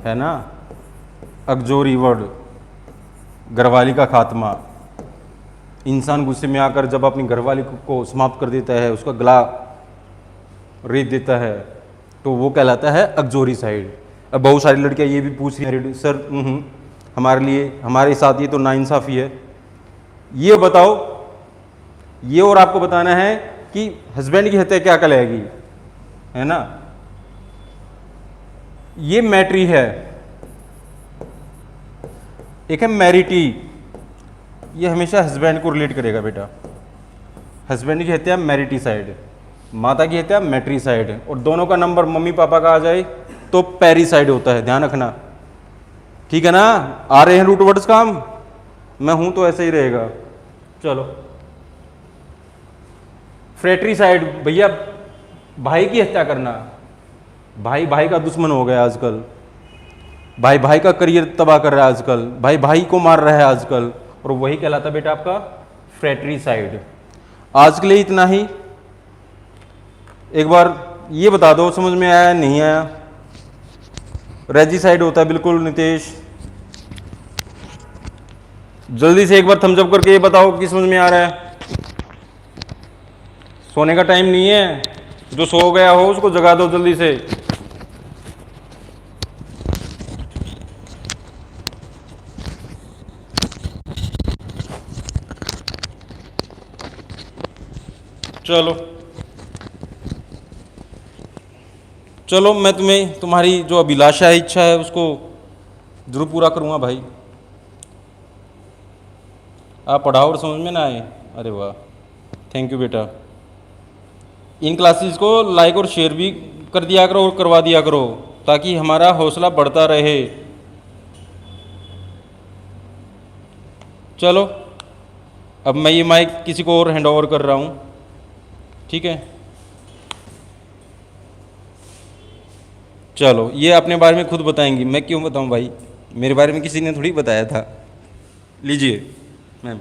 है ना? अकजोरी वर्ड, घरवाली का खात्मा। इंसान गुस्से में आकर जब अपनी घरवाली को समाप्त कर देता है, उसका गला रेत देता है, तो वो कहलाता है अकजोरी साइड। अब बहुत सारी लड़कियां ये भी पूछ रही हैं सर, हमारे लिए, हमारे साथ ये तो नाइंसाफ़ी है। ये बताओ, ये और आपको बताना है कि हस्बैंड की हत्या क्या कहलाएगी, है ना? ये मैट्री है। एक है मैरिटी, ये हमेशा हस्बैंड को रिलेट करेगा बेटा। हस्बैंड की हत्या मैरिटी साइड, माता की हत्या मैट्री साइड, और दोनों का नंबर मम्मी पापा का आ जाए तो पैरी साइड होता है, ध्यान रखना, ठीक है ना? आ रहे हैं रूट वर्ड्स काम, मैं हूं तो ऐसे ही रहेगा। चलो, फ्रेटरी साइड, भैया भाई की हत्या करना। भाई भाई का दुश्मन हो गया आजकल, भाई भाई का करियर तबाह कर रहा है आजकल, भाई भाई को मार रहा है आजकल, और वही कहलाता बेटा आपका फ्रेटरी साइड। आज के लिए इतना ही। एक बार ये बता दो समझ में आया नहीं आया? रेजी साइड होता है बिल्कुल नितेश, जल्दी से एक बार थम्स अप करके ये बताओ कि समझ में आ रहा है। सोने का टाइम नहीं है, जो सो गया हो उसको जगा दो जल्दी से। चलो। चलो मैं तुम्हें तुम्हारी जो अभिलाषा है, इच्छा है, उसको जरूर पूरा करूँगा भाई। आप पढ़ाओ और समझ में ना आए, अरे वाह, थैंक यू बेटा। इन क्लासेस को लाइक और शेयर भी कर दिया करो और करवा दिया करो, ताकि हमारा हौसला बढ़ता रहे। चलो अब मैं ये माइक किसी को और हैंड ओवर कर रहा हूँ, ठीक है। चलो ये अपने बारे में खुद बताएंगी, मैं क्यों बताऊँ भाई, मेरे बारे में किसी ने थोड़ी बताया था। लीजिए मैम।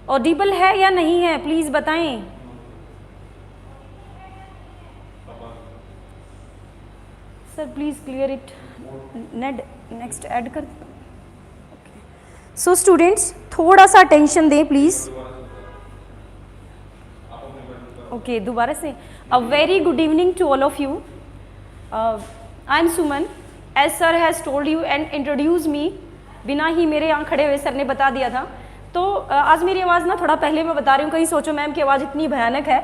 ऑडिबल है या नहीं है, प्लीज बताएं। Sir please clear it, next add कर। सो स्टूडेंट्स थोड़ा सा अटेंशन दें प्लीज। ओके दोबारा से। A very good evening to all of you. I am Suman, as sir has told you and introduce me. बिना ही मेरे यहाँ खड़े हुए सर ने बता दिया था। तो आज मेरी आवाज़ ना थोड़ा पहले मैं बता रही हूँ, कहीं सोचो मैम की आवाज़ इतनी भयानक है,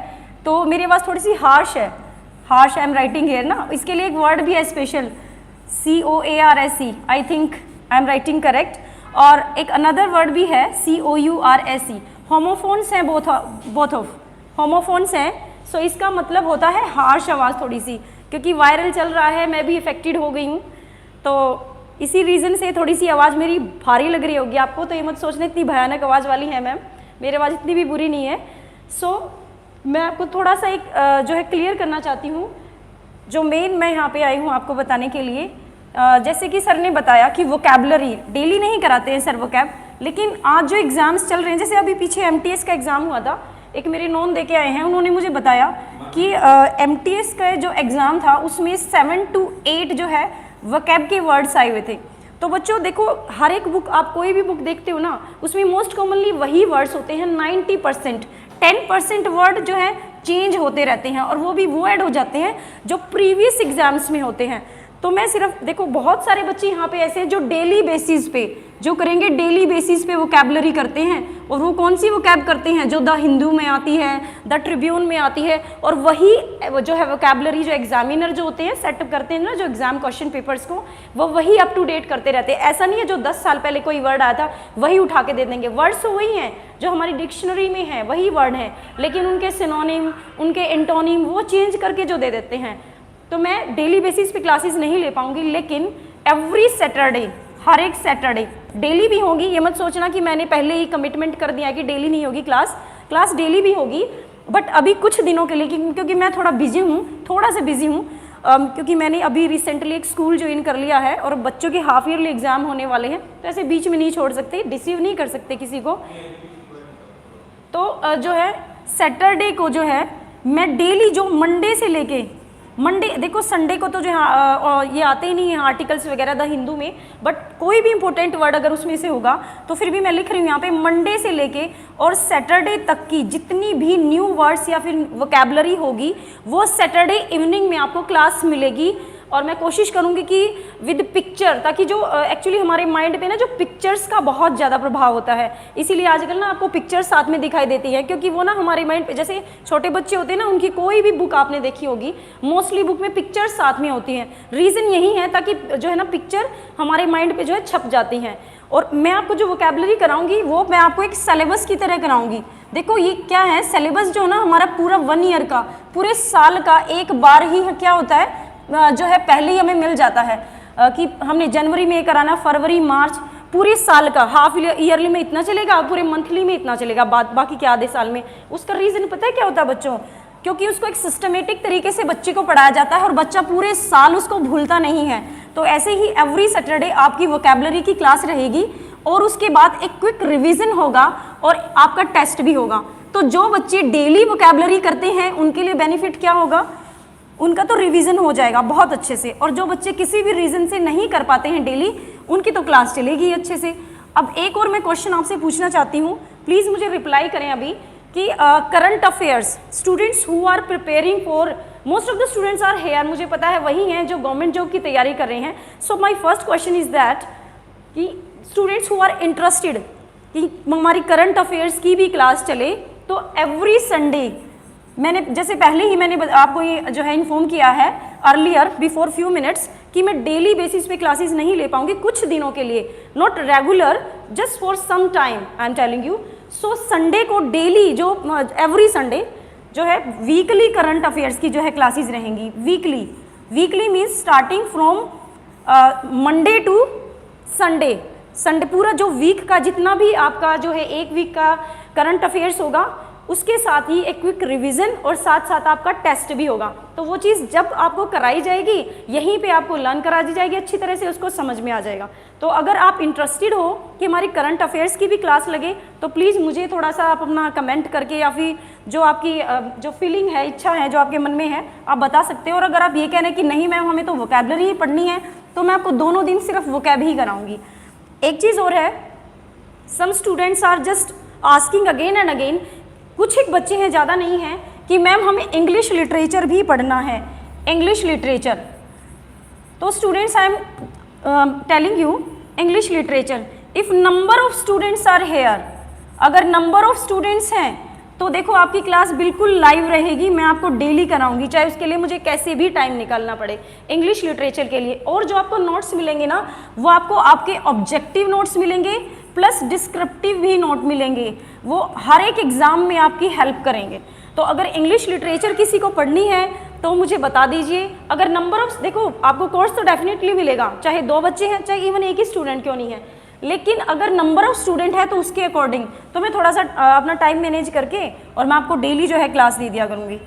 तो मेरी आवाज़ थोड़ी सी हार्श है। Harsh I am writing here ना, इसके लिए एक वर्ड भी है special, COARSE। I think I am writing correct. और एक अनदर वर्ड भी है COURSE। होमोफोन्स हैं, बोथ ऑफ होमोफोन्स हैं। सो इसका मतलब होता है हार्श आवाज़ थोड़ी सी, क्योंकि वायरल चल रहा है, मैं भी इफेक्टेड हो गई हूँ, तो इसी रीज़न से थोड़ी सी आवाज़ मेरी भारी लग रही होगी आपको। तो ये मत सोचना इतनी भयानक आवाज़ वाली है मैम, मेरी आवाज़ इतनी भी बुरी नहीं है। सो मैं आपको थोड़ा सा एक जो है क्लियर करना चाहती हूँ, जो मेन मैं यहाँ पे आई हूँ आपको बताने के लिए। जैसे कि सर ने बताया कि वोकैबुलरी डेली नहीं कराते हैं सर वोकैब, लेकिन आज जो एग्ज़ाम्स चल रहे हैं, जैसे अभी पीछे MTS का एग्ज़ाम हुआ था, एक मेरे नॉन दे के आए हैं, उन्होंने मुझे बताया कि MTS का जो एग्ज़ाम था उसमें 7 to 8 जो है वोकैब के वर्ड्स आए हुए थे। तो बच्चों देखो, हर एक बुक, आप कोई भी बुक देखते हो ना, उसमें मोस्ट कॉमनली वही वर्ड्स होते हैं 90%। 10% वर्ड जो है चेंज होते रहते हैं, और वो भी वो ऐड हो जाते हैं जो प्रीवियस एग्जाम्स में होते हैं। तो मैं सिर्फ देखो, बहुत सारे बच्चे यहाँ पे ऐसे हैं जो डेली बेसिस पे जो करेंगे, डेली बेसिस पे वोकैबुलरी करते हैं। और वो कौन सी वोकैब करते हैं, जो द हिंदू में आती है, द ट्रिब्यून में आती है, और वही जो है वोकैबुलरी जो एग्जामिनर जो होते हैं सेटअप करते हैं ना, जो एग्जाम क्वेश्चन पेपर्स को, वो वही अप टू डेट करते रहते हैं। ऐसा नहीं है जो 10 साल पहले कोई वर्ड आया था वही उठा के दे देंगे। वर्ड्स तो वही हैं जो हमारी डिक्शनरी में है, वही वर्ड हैं, लेकिन उनके सिनोनिम, उनके एंटोनिम वो चेंज करके जो दे देते हैं। तो मैं डेली बेसिस पे क्लासेस नहीं ले पाऊंगी, लेकिन एवरी सैटरडे, हर एक सैटरडे डेली भी होगी। ये मत सोचना कि मैंने पहले ही कमिटमेंट कर दिया कि डेली नहीं होगी क्लास डेली भी होगी, बट अभी कुछ दिनों के लिए, क्योंकि मैं थोड़ा बिजी हूँ, थोड़ा सा बिजी हूँ। क्योंकि मैंने अभी रिसेंटली एक स्कूल ज्वाइन कर लिया है और बच्चों के हाफ ईयरली एग्जाम होने वाले हैं, तो ऐसे बीच में नहीं छोड़ सकते, डिसीव नहीं कर सकते किसी को। तो जो है सैटरडे को जो है मैं डेली जो मंडे से लेके मंडे, देखो संडे को तो जो ये आते ही नहीं है आर्टिकल्स वगैरह द हिंदू में, बट कोई भी इंपॉर्टेंट वर्ड अगर उसमें से होगा तो फिर भी मैं लिख रही हूँ यहाँ पे मंडे से लेके और सैटरडे तक की जितनी भी न्यू वर्ड्स या फिर वोकैबुलरी होगी वो सैटरडे इवनिंग में आपको क्लास मिलेगी। और मैं कोशिश करूँगी कि विद पिक्चर, ताकि जो एक्चुअली हमारे माइंड पे ना जो पिक्चर्स का बहुत ज़्यादा प्रभाव होता है, इसीलिए आजकल ना आपको पिक्चर्स साथ में दिखाई देती है, क्योंकि वो ना हमारे माइंड पे, जैसे छोटे बच्चे होते हैं ना, उनकी कोई भी बुक आपने देखी होगी मोस्टली बुक में पिक्चर्स साथ में होती हैं। रीज़न यही है ताकि जो है ना पिक्चर हमारे माइंड पर जो है छप जाती हैं। और मैं आपको जो वोकैबुलरी कराऊंगी वो मैं आपको एक सिलेबस की तरह कराऊंगी। देखो ये क्या है, सिलेबस जो ना हमारा पूरा 1 ईयर का, पूरे साल का एक बार ही क्या होता है जो है पहले ही हमें मिल जाता है कि हमने जनवरी में कराना, फरवरी, मार्च, पूरे साल का हाफ ईयरली में इतना चलेगा, पूरे मंथली में इतना चलेगा, बाकी के आधे साल में। उसका रीज़न पता है क्या होता है बच्चों? क्योंकि उसको एक सिस्टमेटिक तरीके से बच्चे को पढ़ाया जाता है और बच्चा पूरे साल उसको भूलता नहीं है। तो ऐसे ही एवरी सैटरडे आपकी वोकैबुलरी की क्लास रहेगी और उसके बाद एक क्विक रिवीजन होगा और आपका टेस्ट भी होगा। तो जो बच्चे डेली वोकैबुलरी करते हैं उनके लिए बेनिफिट क्या होगा, उनका तो रिवीजन हो जाएगा बहुत अच्छे से, और जो बच्चे किसी भी रीज़न से नहीं कर पाते हैं डेली, उनकी तो क्लास चलेगी अच्छे से। अब एक और मैं क्वेश्चन आपसे पूछना चाहती हूँ, प्लीज़ मुझे रिप्लाई करें अभी कि current affairs, students who are preparing for, most of the students are here, मुझे पता है वही हैं जो गवर्नमेंट जॉब की तैयारी कर रहे हैं। So my first question is that कि स्टूडेंट्स हु आर इंटरेस्टेड कि हमारी करंट अफेयर्स की भी क्लास चले, तो एवरी संडे, मैंने जैसे पहले ही मैंने आपको ये जो है इन्फॉर्म किया है अर्लियर बिफोर फ्यू मिनट्स कि मैं डेली बेसिस पे क्लासेस नहीं ले पाऊंगी कुछ दिनों के लिए, not regular, just for some time I am telling you. So Sunday को डेली जो एवरी संडे जो है वीकली करंट अफेयर्स की जो है क्लासेस रहेंगी। Weekly means starting from Monday to Sunday पूरा जो वीक का जितना भी आपका जो है एक वीक का करंट अफेयर्स होगा, उसके साथ ही एक क्विक रिवीजन और साथ साथ आपका टेस्ट भी होगा। तो वो चीज़ जब आपको कराई जाएगी यहीं पे आपको लर्न करा दी जाएगी, अच्छी तरह से उसको समझ में आ जाएगा। तो अगर आप इंटरेस्टेड हो कि हमारी करंट अफेयर्स की भी क्लास लगे तो प्लीज़ मुझे थोड़ा सा आप अपना कमेंट करके या फिर जो आपकी जो फीलिंग है, इच्छा है जो आपके मन में है, आप बता सकते हो। और अगर आप ये कह रहे हैं कि नहीं मैम हमें तो वोकैबुलरी ही पढ़नी है, तो मैं आपको दोनों दिन सिर्फ वोकैब ही कराऊंगी। एक चीज़ और है, some students are just asking again and again, कुछ एक बच्चे हैं, ज़्यादा नहीं हैं, कि मैम हमें इंग्लिश लिटरेचर भी पढ़ना है, इंग्लिश लिटरेचर। तो students I am telling you English literature, if number of students are here, अगर नंबर ऑफ स्टूडेंट्स हैं तो देखो आपकी क्लास बिल्कुल लाइव रहेगी, मैं आपको डेली कराऊंगी, चाहे उसके लिए मुझे कैसे भी टाइम निकालना पड़े इंग्लिश लिटरेचर के लिए। और जो आपको नोट्स मिलेंगे ना, वो आपको आपके ऑब्जेक्टिव नोट्स मिलेंगे प्लस डिस्क्रिप्टिव भी नोट मिलेंगे, वो हर एक एग्ज़ाम में आपकी हेल्प करेंगे। तो अगर इंग्लिश लिटरेचर किसी को पढ़नी है तो मुझे बता दीजिए। अगर नंबर ऑफ, देखो आपको कोर्स तो डेफिनेटली मिलेगा, चाहे 2 बच्चे हैं चाहे इवन एक ही स्टूडेंट क्यों नहीं है, लेकिन अगर नंबर ऑफ स्टूडेंट है तो उसके अकॉर्डिंग तो मैं थोड़ा सा अपना टाइम मैनेज करके और मैं आपको डेली जो है क्लास दे दिया करूँगी,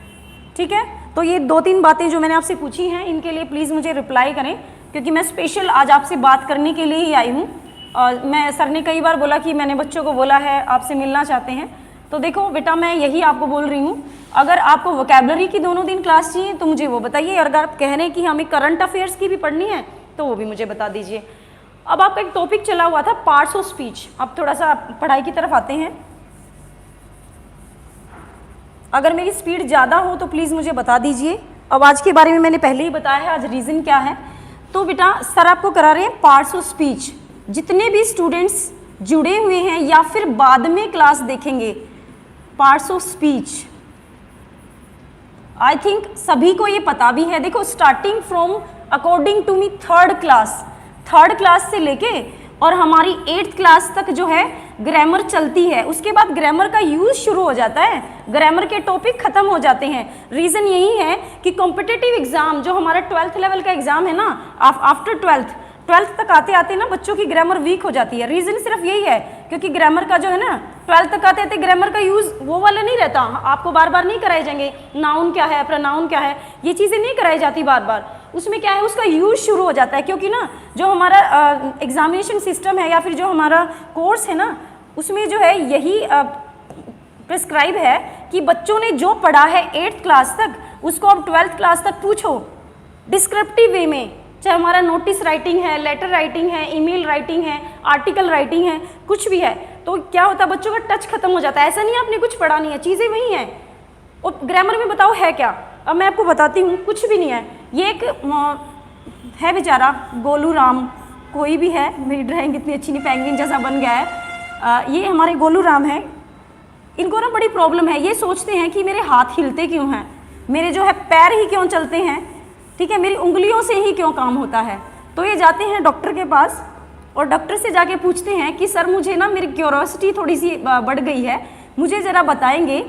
ठीक है। तो ये 2-3 बातें जो मैंने आपसे पूछी हैं इनके लिए प्लीज़ मुझे रिप्लाई करें, क्योंकि मैं स्पेशल आज आपसे बात करने के लिए ही आई हूँ। मैं सर ने कई बार बोला कि मैंने बच्चों को बोला है आपसे मिलना चाहते हैं, तो देखो बेटा मैं यही आपको बोल रही हूँ, अगर आपको वोकैबुलरी की दोनों दिन क्लास चाहिए तो मुझे वो बताइए, और अगर आप कह रहे हैं कि हमें करंट अफेयर्स की भी पढ़नी है तो वो भी मुझे बता दीजिए। अब आपका एक टॉपिक चला हुआ था पार्ट्स ऑफ स्पीच, अब थोड़ा सा पढ़ाई की तरफ आते हैं। अगर मेरी स्पीड ज़्यादा हो तो प्लीज़ मुझे बता दीजिए। अब आज के बारे में मैंने पहले ही बताया है, आज रीज़न क्या है। तो बेटा सर आपको करा रहे हैं पार्ट्स ऑफ स्पीच, जितने भी स्टूडेंट्स जुड़े हुए हैं या फिर बाद में क्लास देखेंगे, parts of speech I think सभी को ये पता भी है। देखो starting from according to me third class से लेके और हमारी 8th क्लास तक जो है ग्रामर चलती है, उसके बाद ग्रामर का यूज शुरू हो जाता है, ग्रामर के टॉपिक खत्म हो जाते हैं। रीज़न यही है कि कॉम्पिटिटिव एग्जाम जो हमारा 12th लेवल का एग्जाम है ना, आफ्टर 12th तक आते आते ना बच्चों की ग्रामर वीक हो जाती है। रीज़न सिर्फ यही है क्योंकि ग्रामर का जो है ना 12th तक आते थे ग्रामर का यूज़ वो वाला नहीं रहता, आपको बार बार नहीं कराए जाएंगे नाउन क्या है, प्रोनाउन क्या है, ये चीज़ें नहीं कराई जाती बार बार। उसमें क्या है, उसका यूज़ शुरू हो जाता है, क्योंकि ना जो हमारा एग्जामिनेशन सिस्टम है या फिर जो हमारा कोर्स है ना, उसमें जो है यही प्रिस्क्राइब है कि बच्चों ने जो पढ़ा है 8th क्लास तक उसको अब 12th क्लास तक पूछो डिस्क्रिप्टिव वे में, चाहे हमारा नोटिस राइटिंग है, लेटर राइटिंग है, ईमेल राइटिंग है, आर्टिकल राइटिंग है, कुछ भी है, तो क्या होता है बच्चों का टच खत्म हो जाता है। ऐसा नहीं है आपने कुछ पढ़ा नहीं है, चीज़ें वही हैं। और ग्रामर में बताओ है क्या, अब मैं आपको बताती हूँ, कुछ भी नहीं है। ये एक है बेचारा गोलू राम, कोई भी है, मेरी ड्राइंग इतनी अच्छी नहीं, पेंगुइन जैसा बन गया है। ये हमारे गोलू राम है, इनको ना बड़ी प्रॉब्लम है, ये सोचते हैं कि मेरे हाथ हिलते क्यों हैं, मेरे जो है पैर ही क्यों चलते हैं, ठीक है, मेरी उंगलियों से ही क्यों काम होता है। तो ये जाते हैं डॉक्टर के पास और डॉक्टर से जाके पूछते हैं कि सर मुझे ना मेरी क्यूरोसिटी थोड़ी सी बढ़ गई है, मुझे ज़रा बताएंगे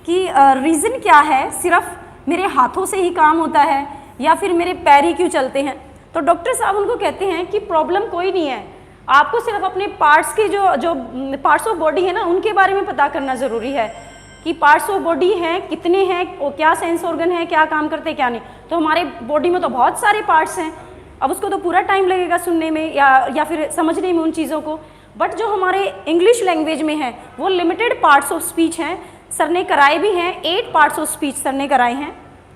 कि रीज़न क्या है, सिर्फ मेरे हाथों से ही काम होता है या फिर मेरे पैर ही क्यों चलते हैं। तो डॉक्टर साहब उनको कहते हैं कि प्रॉब्लम कोई नहीं है, आपको सिर्फ अपने पार्ट्स के जो पार्ट्स ऑफ बॉडी है ना उनके बारे में पता करना ज़रूरी है कि पार्ट्स ऑफ बॉडी हैं कितने हैं, और क्या सेंस ऑर्गन है, क्या काम करते हैं क्या नहीं। तो हमारे बॉडी में तो बहुत सारे पार्ट्स हैं, अब उसको तो पूरा टाइम लगेगा सुनने में या फिर समझने में उन चीज़ों को, बट जो हमारे इंग्लिश लैंग्वेज में है वो लिमिटेड पार्ट्स ऑफ स्पीच हैं, सर ने कराए भी हैं, 8 पार्ट्स ऑफ स्पीच सर ने कराए हैं।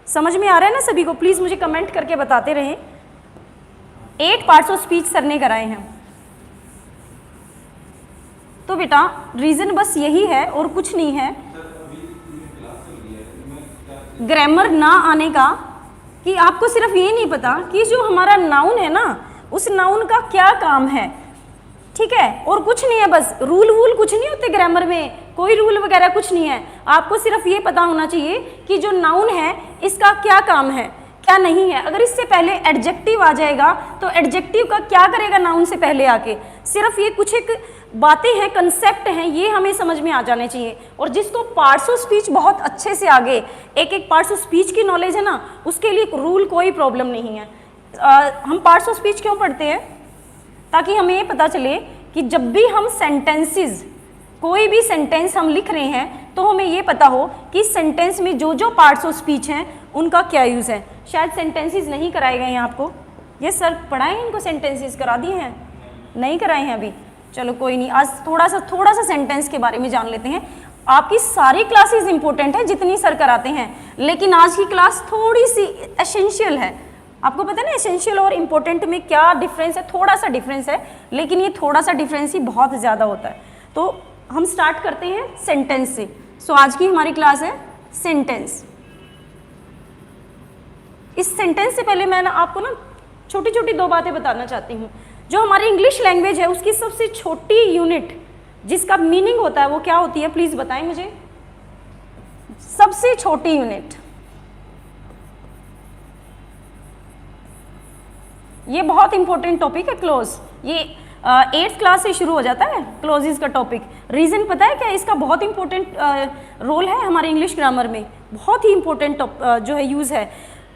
समझ में आ रहा है ना सभी को, प्लीज़ मुझे कमेंट करके बताते रहें। 8 पार्ट्स ऑफ स्पीच सर ने कराए हैं। तो बेटा रीज़न बस यही है और कुछ नहीं है ग्रामर ना आने का, कि आपको सिर्फ ये नहीं पता कि जो हमारा नाउन है ना उस नाउन का क्या काम है, ठीक है, और कुछ नहीं है, बस रूल वूल कुछ नहीं होते ग्रामर में, कोई रूल वगैरह कुछ नहीं है। आपको सिर्फ ये पता होना चाहिए कि जो नाउन है इसका क्या काम है क्या नहीं है। अगर इससे पहले एडजेक्टिव आ जाएगा तो एडजेक्टिव का क्या करेगा नाउन से पहले आके, सिर्फ ये कुछ एक बातें हैं, कंसेप्ट हैं, ये हमें समझ में आ जाने चाहिए। और जिसको पार्ट्स ऑफ स्पीच बहुत अच्छे से आगे एक एक पार्ट्स ऑफ स्पीच की नॉलेज है ना, उसके लिए रूल कोई प्रॉब्लम नहीं है। हम पार्ट्स ऑफ स्पीच क्यों पढ़ते हैं, ताकि हमें ये पता चले कि जब भी हम सेंटेंसेस, कोई भी सेंटेंस हम लिख रहे हैं तो हमें ये पता हो कि सेंटेंस में जो जो पार्ट्स ऑफ स्पीच हैं उनका क्या यूज़ है। शायद सेंटेंसेस नहीं कराए गए हैं आपको, ये सर पढ़ाए हैं इनको, सेंटेंसेस करा दिए हैं, नहीं कराए हैं अभी, चलो कोई नहीं, आज थोड़ा सा सेंटेंस के बारे में जान लेते हैं। आपकी सारी क्लासेस इंपॉर्टेंट है जितनी सर कराते हैं, लेकिन आज की क्लास थोड़ी सी एसेंशियल है। आपको पता है ना एसेंशियल और इम्पोर्टेंट में क्या डिफरेंस है, थोड़ा सा डिफरेंस है, लेकिन ये थोड़ा सा डिफरेंस ही बहुत ज़्यादा होता है। तो हम स्टार्ट करते हैं सेंटेंस से। सो आज की हमारी क्लास है सेंटेंस। इस सेंटेंस से पहले मैं आपको ना छोटी छोटी 2 बातें बताना चाहती हूँ। जो हमारी इंग्लिश लैंग्वेज है उसकी सबसे छोटी यूनिट जिसका मीनिंग होता है वो क्या होती है, प्लीज़ बताएं मुझे। सबसे छोटी यूनिट, ये बहुत इंपॉर्टेंट टॉपिक है क्लोज, ये 8th क्लास से शुरू हो जाता है क्लोजेस का टॉपिक। रीज़न पता है क्या, इसका बहुत इंपॉर्टेंट रोल है हमारे इंग्लिश ग्रामर में, बहुत ही इंपॉर्टेंट जो है यूज़ है।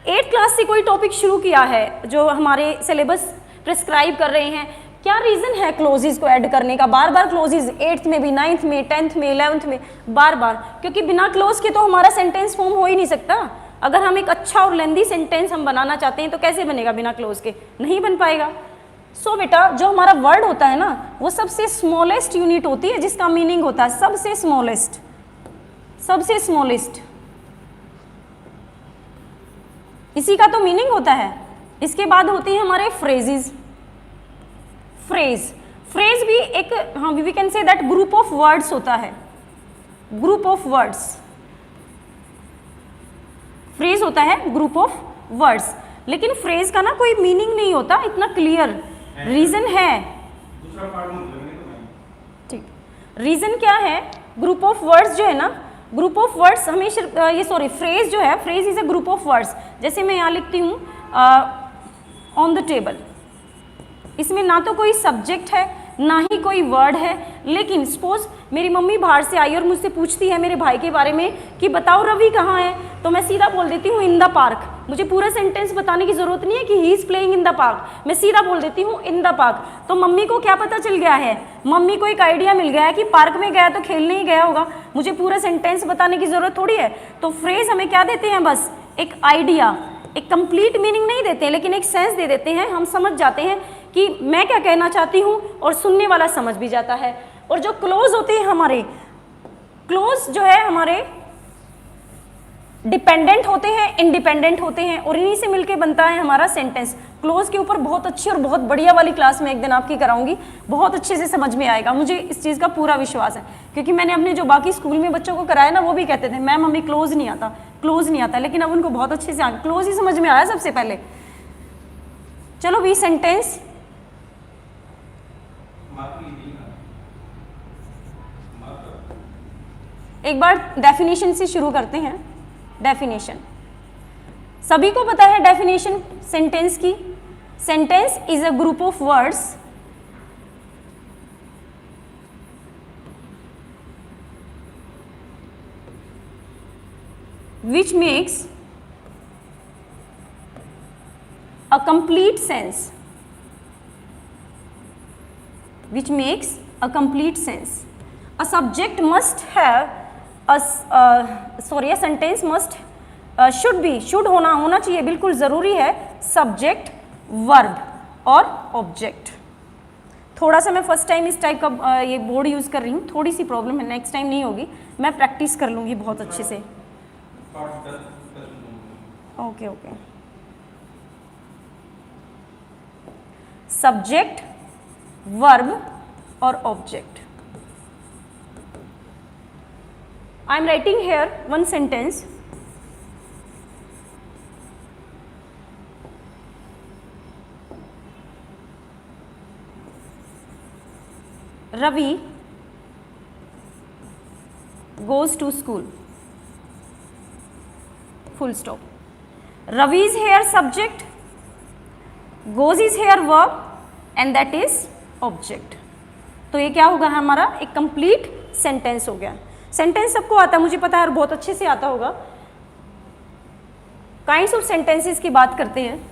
8th क्लास से कोई टॉपिक शुरू किया है जो हमारे सिलेबस प्रिस्क्राइब कर रहे हैं, क्या रीज़न है क्लोजेस को ऐड करने का, बार बार क्लोजेस 8th में भी, 9th में, 10th में, 11th में, बार बार, क्योंकि बिना क्लोज के तो हमारा सेंटेंस फॉर्म हो ही नहीं सकता। अगर हम एक अच्छा और लेंदी सेंटेंस हम बनाना चाहते हैं तो कैसे बनेगा बिना क्लोज के, नहीं बन पाएगा। सो बेटा जो हमारा वर्ड होता है ना वो सबसे स्मॉलेस्ट यूनिट होती है जिसका मीनिंग होता है सबसे स्मॉलेस्ट, सबसे स्मॉलेस्ट, इसी का तो मीनिंग होता है। इसके बाद होती है हमारे फ्रेजेस। फ्रेज भी एक, हाँ we can say that group of words होता है, ग्रुप ऑफ वर्ड्स। फ्रेज होता है ग्रुप ऑफ वर्ड्स, लेकिन फ्रेज का ना कोई मीनिंग नहीं होता इतना क्लियर। रीजन है, ठीक, रीजन क्या है, ग्रुप ऑफ वर्ड्स जो है ना, ग्रुप ऑफ वर्ड्स हमेशा ये सॉरी फ्रेज जो है, phrase is a group of words. जैसे मैं यहाँ लिखती हूँ ऑन द टेबल, इसमें ना तो कोई सब्जेक्ट है ना ही कोई वर्ड है, लेकिन सपोज मेरी मम्मी बाहर से आई और मुझसे पूछती है मेरे भाई के बारे में कि बताओ रवि कहाँ है, तो मैं सीधा बोल देती हूँ इन द पार्क। मुझे पूरा सेंटेंस बताने की जरूरत नहीं है कि he is playing in the park, मैं सीधा बोल देती हूँ इन द पार्क। तो मम्मी को क्या पता चल गया है, मम्मी को एक आइडिया मिल गया है कि पार्क में गया तो खेलने ही गया होगा, मुझे पूरा सेंटेंस बताने की जरूरत थोड़ी है। तो फ्रेज हमें क्या देते हैं, बस एक आइडिया, एक कंप्लीट मीनिंग नहीं देते लेकिन एक सेंस दे देते हैं, हम समझ जाते हैं कि मैं क्या कहना चाहती हूँ और सुनने वाला समझ भी जाता है। और जो क्लोज होते हैं हमारे, क्लोज जो है हमारे डिपेंडेंट होते हैं, इंडिपेंडेंट होते हैं, और इन्हीं से मिलके बनता है हमारा सेंटेंस। क्लोज के ऊपर बहुत अच्छी और बहुत बढ़िया वाली क्लास में एक दिन आपकी कराऊंगी, बहुत अच्छे से समझ में आएगा, मुझे इस चीज़ का पूरा विश्वास है। क्योंकि मैंने अपने जो बाकी स्कूल में बच्चों को कराया ना, वो भी कहते थे मैम हमें क्लोज नहीं आता, क्लोज नहीं आता, लेकिन अब उनको बहुत अच्छे से क्लोज ही समझ में आया सबसे पहले। चलो वी सेंटेंस, एक बार डेफिनेशन से शुरू करते हैं। डेफिनेशन सभी को पता है, डेफिनेशन सेंटेंस की, sentence is a group of words which makes a complete sense, which makes a complete sense. A subject must have a sentence must should be, should होना चाहिए, बिल्कुल ज़रूरी है, सब्जेक्ट, वर्ब और ऑब्जेक्ट। थोड़ा सा मैं फर्स्ट टाइम इस टाइप का ये बोर्ड यूज़ कर रही हूँ, थोड़ी सी प्रॉब्लम है, नेक्स्ट टाइम नहीं होगी, मैं प्रैक्टिस कर लूँगी बहुत अच्छे से। ओके ओके, सब्जेक्ट, वर्ब और object. I am writing here one sentence. Ravi goes to school. Full stop. Ravi is here subject, goes is here verb and that is object. तो ये क्या होगा हमारा, एक कंप्लीट सेंटेंस हो गया। Sentence सबको आता है, मुझे पता है, और बहुत अच्छे से आता होगा। काइंड्स ऑफ सेंटेंसेस की बात करते हैं।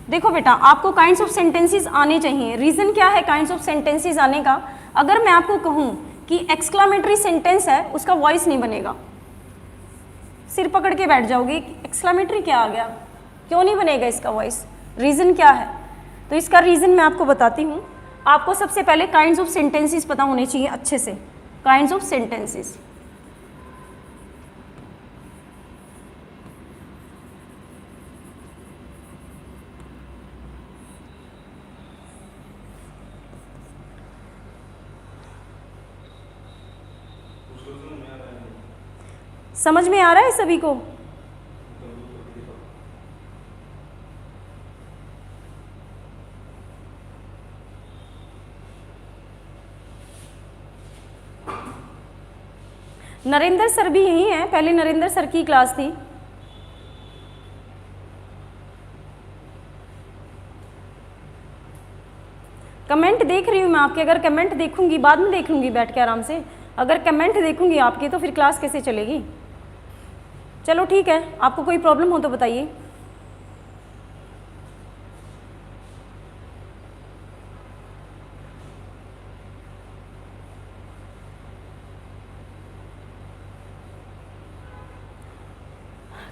देखो बेटा, आपको काइंड्स ऑफ सेंटेंसेस आने चाहिए। रीज़न क्या है काइंड्स ऑफ सेंटेंसेस आने का? अगर मैं आपको कहूँ कि एक्सक्लामेटरी सेंटेंस है, उसका वॉइस नहीं बनेगा, सिर पकड़ के बैठ जाओगे, एक्सक्लामेटरी क्या आ गया, क्यों नहीं बनेगा इसका वॉइस, रीज़न क्या है? तो इसका रीज़न मैं आपको बताती हूँ। आपको सबसे पहले काइंड्स ऑफ सेंटेंसेस पता होने चाहिए अच्छे से। काइंड्स ऑफ सेंटेंसेस, समझ में आ रहा है सभी को? नरेंद्र सर भी यही हैं, पहले नरेंद्र सर की क्लास थी। कमेंट देख रही हूँ मैं आपके, अगर कमेंट देखूंगी, बाद में देख लूंगी बैठ के आराम से, अगर कमेंट देखूंगी आपके तो फिर क्लास कैसे चलेगी? चलो ठीक है, आपको कोई प्रॉब्लम हो तो बताइए।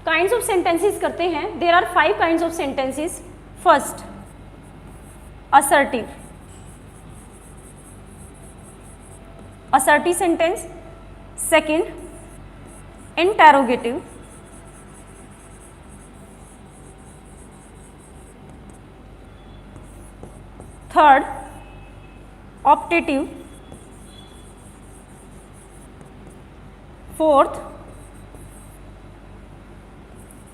काइंड्स ऑफ सेंटेंसेस करते हैं। There are 5 kinds of sentences. First, assertive, assertive sentence. Second, interrogative. Third, optative. Fourth,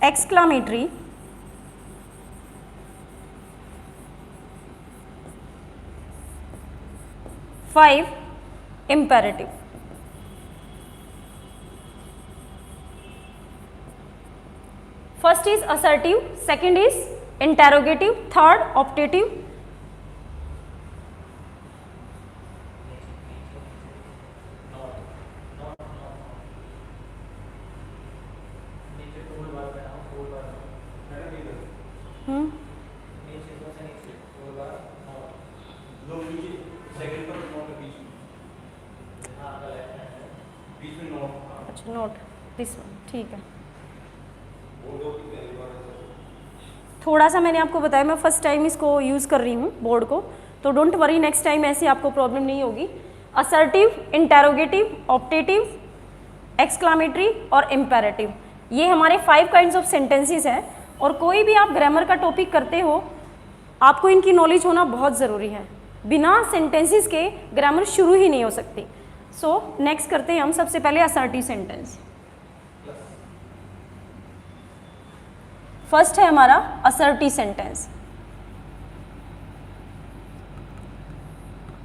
exclamatory। Five, imperative। First is assertive, second is interrogative, third optative, अच्छा नोट दिस वन, ठीक है। थोड़ा सा मैंने आपको बताया, मैं फर्स्ट टाइम इसको यूज़ कर रही हूँ बोर्ड को, तो डोंट वरी, नेक्स्ट टाइम ऐसी आपको प्रॉब्लम नहीं होगी। असर्टिव, इंटेरोगेटिव, ऑप्टेटिव, एक्सक्लामेटरी और इम्पेरेटिव, ये हमारे 5 काइंड्स ऑफ सेंटेंसेस हैं। और कोई भी आप ग्रामर का टॉपिक करते हो, आपको इनकी नॉलेज होना बहुत ज़रूरी है। बिना सेंटेंसेस के ग्रामर शुरू ही नहीं हो सकती। सो नेक्स्ट करते हैं हम सबसे पहले असर्टिव सेंटेंस। फर्स्ट है हमारा असर्टिव सेंटेंस।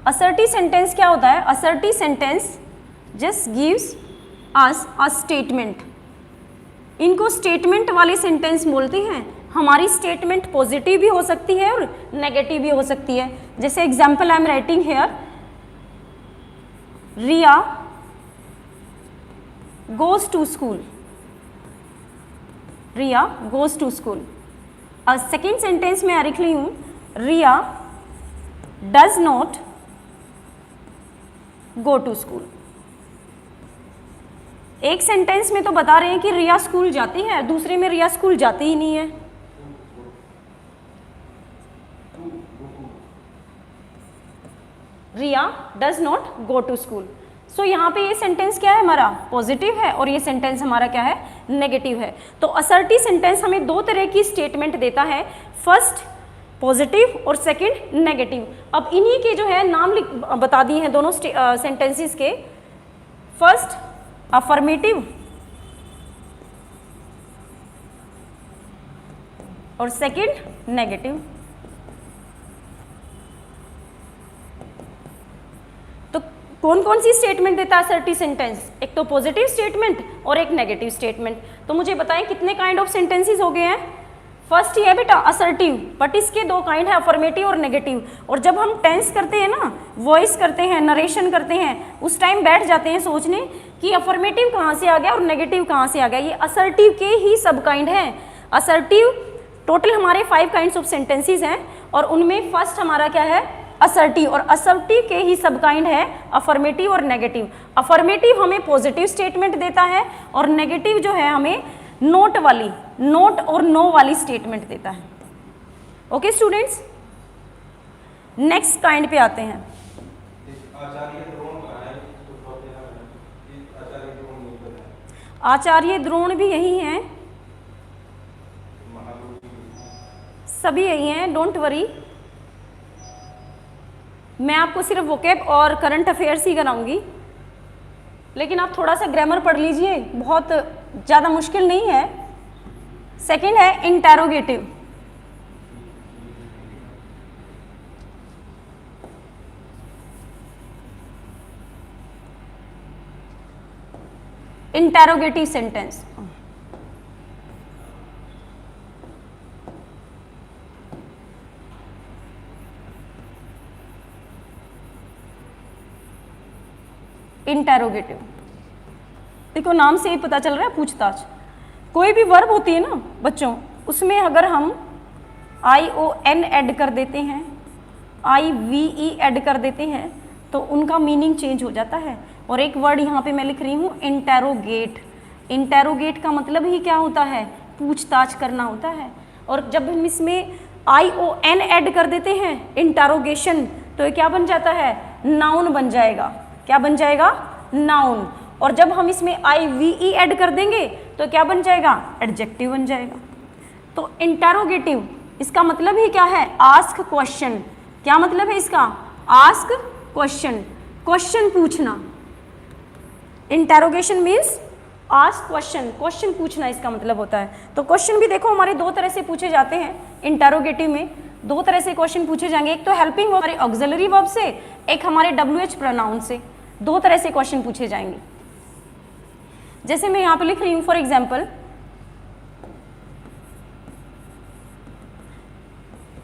असर्टिव सेंटेंस क्या होता है? Assertive sentence just gives us a statement. इनको स्टेटमेंट वाले सेंटेंस बोलते हैं। हमारी स्टेटमेंट पॉजिटिव भी हो सकती है और नेगेटिव भी हो सकती है। जैसे example I am writing here, Riya goes to school. Riya goes to school. और सेकेंड सेंटेंस में लिख रही हूं, Riya does not go to school. एक सेंटेंस में तो बता रहे हैं कि रिया स्कूल जाती है, दूसरे में रिया स्कूल जाती ही नहीं है। Riya does not go to school. So यहाँ पे ये सेंटेंस क्या है हमारा? पॉजिटिव है, और ये सेंटेंस हमारा क्या है? नेगेटिव है। तो असर्टिव सेंटेंस हमें दो तरह की स्टेटमेंट देता है, फर्स्ट पॉजिटिव और सेकंड नेगेटिव। अब इन्हीं के जो है नाम बता दिए हैं दोनों सेंटेंसेस के। फर्स्ट अफर्मेटिव और सेकंड नेगेटिव। तो कौन कौन सी स्टेटमेंट देता है असर्टिव सेंटेंस? एक तो पॉजिटिव स्टेटमेंट और एक नेगेटिव स्टेटमेंट। तो मुझे बताएं कितने काइंड ऑफ सेंटेंसेस हो गए हैं? फर्स्ट ये है बेटा असर्टिव, बट इसके दो काइंड है, अफर्मेटिव और नेगेटिव। और जब हम टेंस करते हैं ना, वॉइस करते हैं, नरेशन करते हैं, उस टाइम बैठ जाते हैं सोचने कि अफर्मेटिव कहाँ से आ गया और नेगेटिव कहाँ से आ गया। ये असर्टिव के ही सब काइंड हैं। असर्टिव टोटल हमारे 5 काइंड्स ऑफ सेंटेंसेस हैं, और उनमें फर्स्ट हमारा क्या है? असर्टिव। और असर्टिव के ही सब काइंड है, अफर्मेटिव और नेगेटिव। अफर्मेटिव हमें पॉजिटिव स्टेटमेंट देता है, और नेगेटिव जो है हमें नोट वाली, नोट और नो वाली स्टेटमेंट देता है। ओके स्टूडेंट्स, नेक्स्ट काइंड पे आते हैं। आचार्य द्रोण भी यही हैं, सभी यही हैं, डोंट वरी। मैं आपको सिर्फ वोकैब और करंट अफेयर्स ही कराऊंगी, लेकिन आप थोड़ा सा ग्रामर पढ़ लीजिए, बहुत ज़्यादा मुश्किल नहीं है। सेकंड है इंटेरोगेटिव। Interrogative sentence. इंटेरोगेटिव, देखो नाम से ही पता चल रहा है पूछताछ। कोई भी वर्ब होती है ना बच्चों, उसमें अगर हम ION ऐड कर देते हैं, IVE ऐड कर देते हैं, तो उनका मीनिंग चेंज हो जाता है। और एक वर्ड यहाँ पे मैं लिख रही हूँ इंटेरोगेट। इंटेरोगेट का मतलब ही क्या होता है? पूछताछ करना होता है। और जब हम इसमें ION ऐड कर देते हैं, इंटेरोगेशन, तो ये क्या बन जाता है? नाउन बन जाएगा। क्या बन जाएगा? नाउन। और जब हम इसमें IVE ऐड कर देंगे तो क्या बन जाएगा? एडजेक्टिव बन जाएगा। तो इंटेरोगेटिव, इसका मतलब ही क्या है? Ask question. क्या मतलब है इसका? आस्क क्वेश्चन, क्वेश्चन पूछना। Interrogation means ask question, question पूछना इसका मतलब होता है। तो क्वेश्चन भी देखो हमारे दो तरह से पूछे जाते हैं। इंटेरोगेटिव में दो तरह से क्वेश्चन पूछे जाएंगे, एक तो हेल्पिंग हमारे ऑक्सिलरी वर्ब से, एक हमारे WH प्रोनाउन से। दो तरह से क्वेश्चन पूछे जाएंगे। जैसे मैं यहाँ पे लिख रही हूँ फॉर एग्जाम्पल,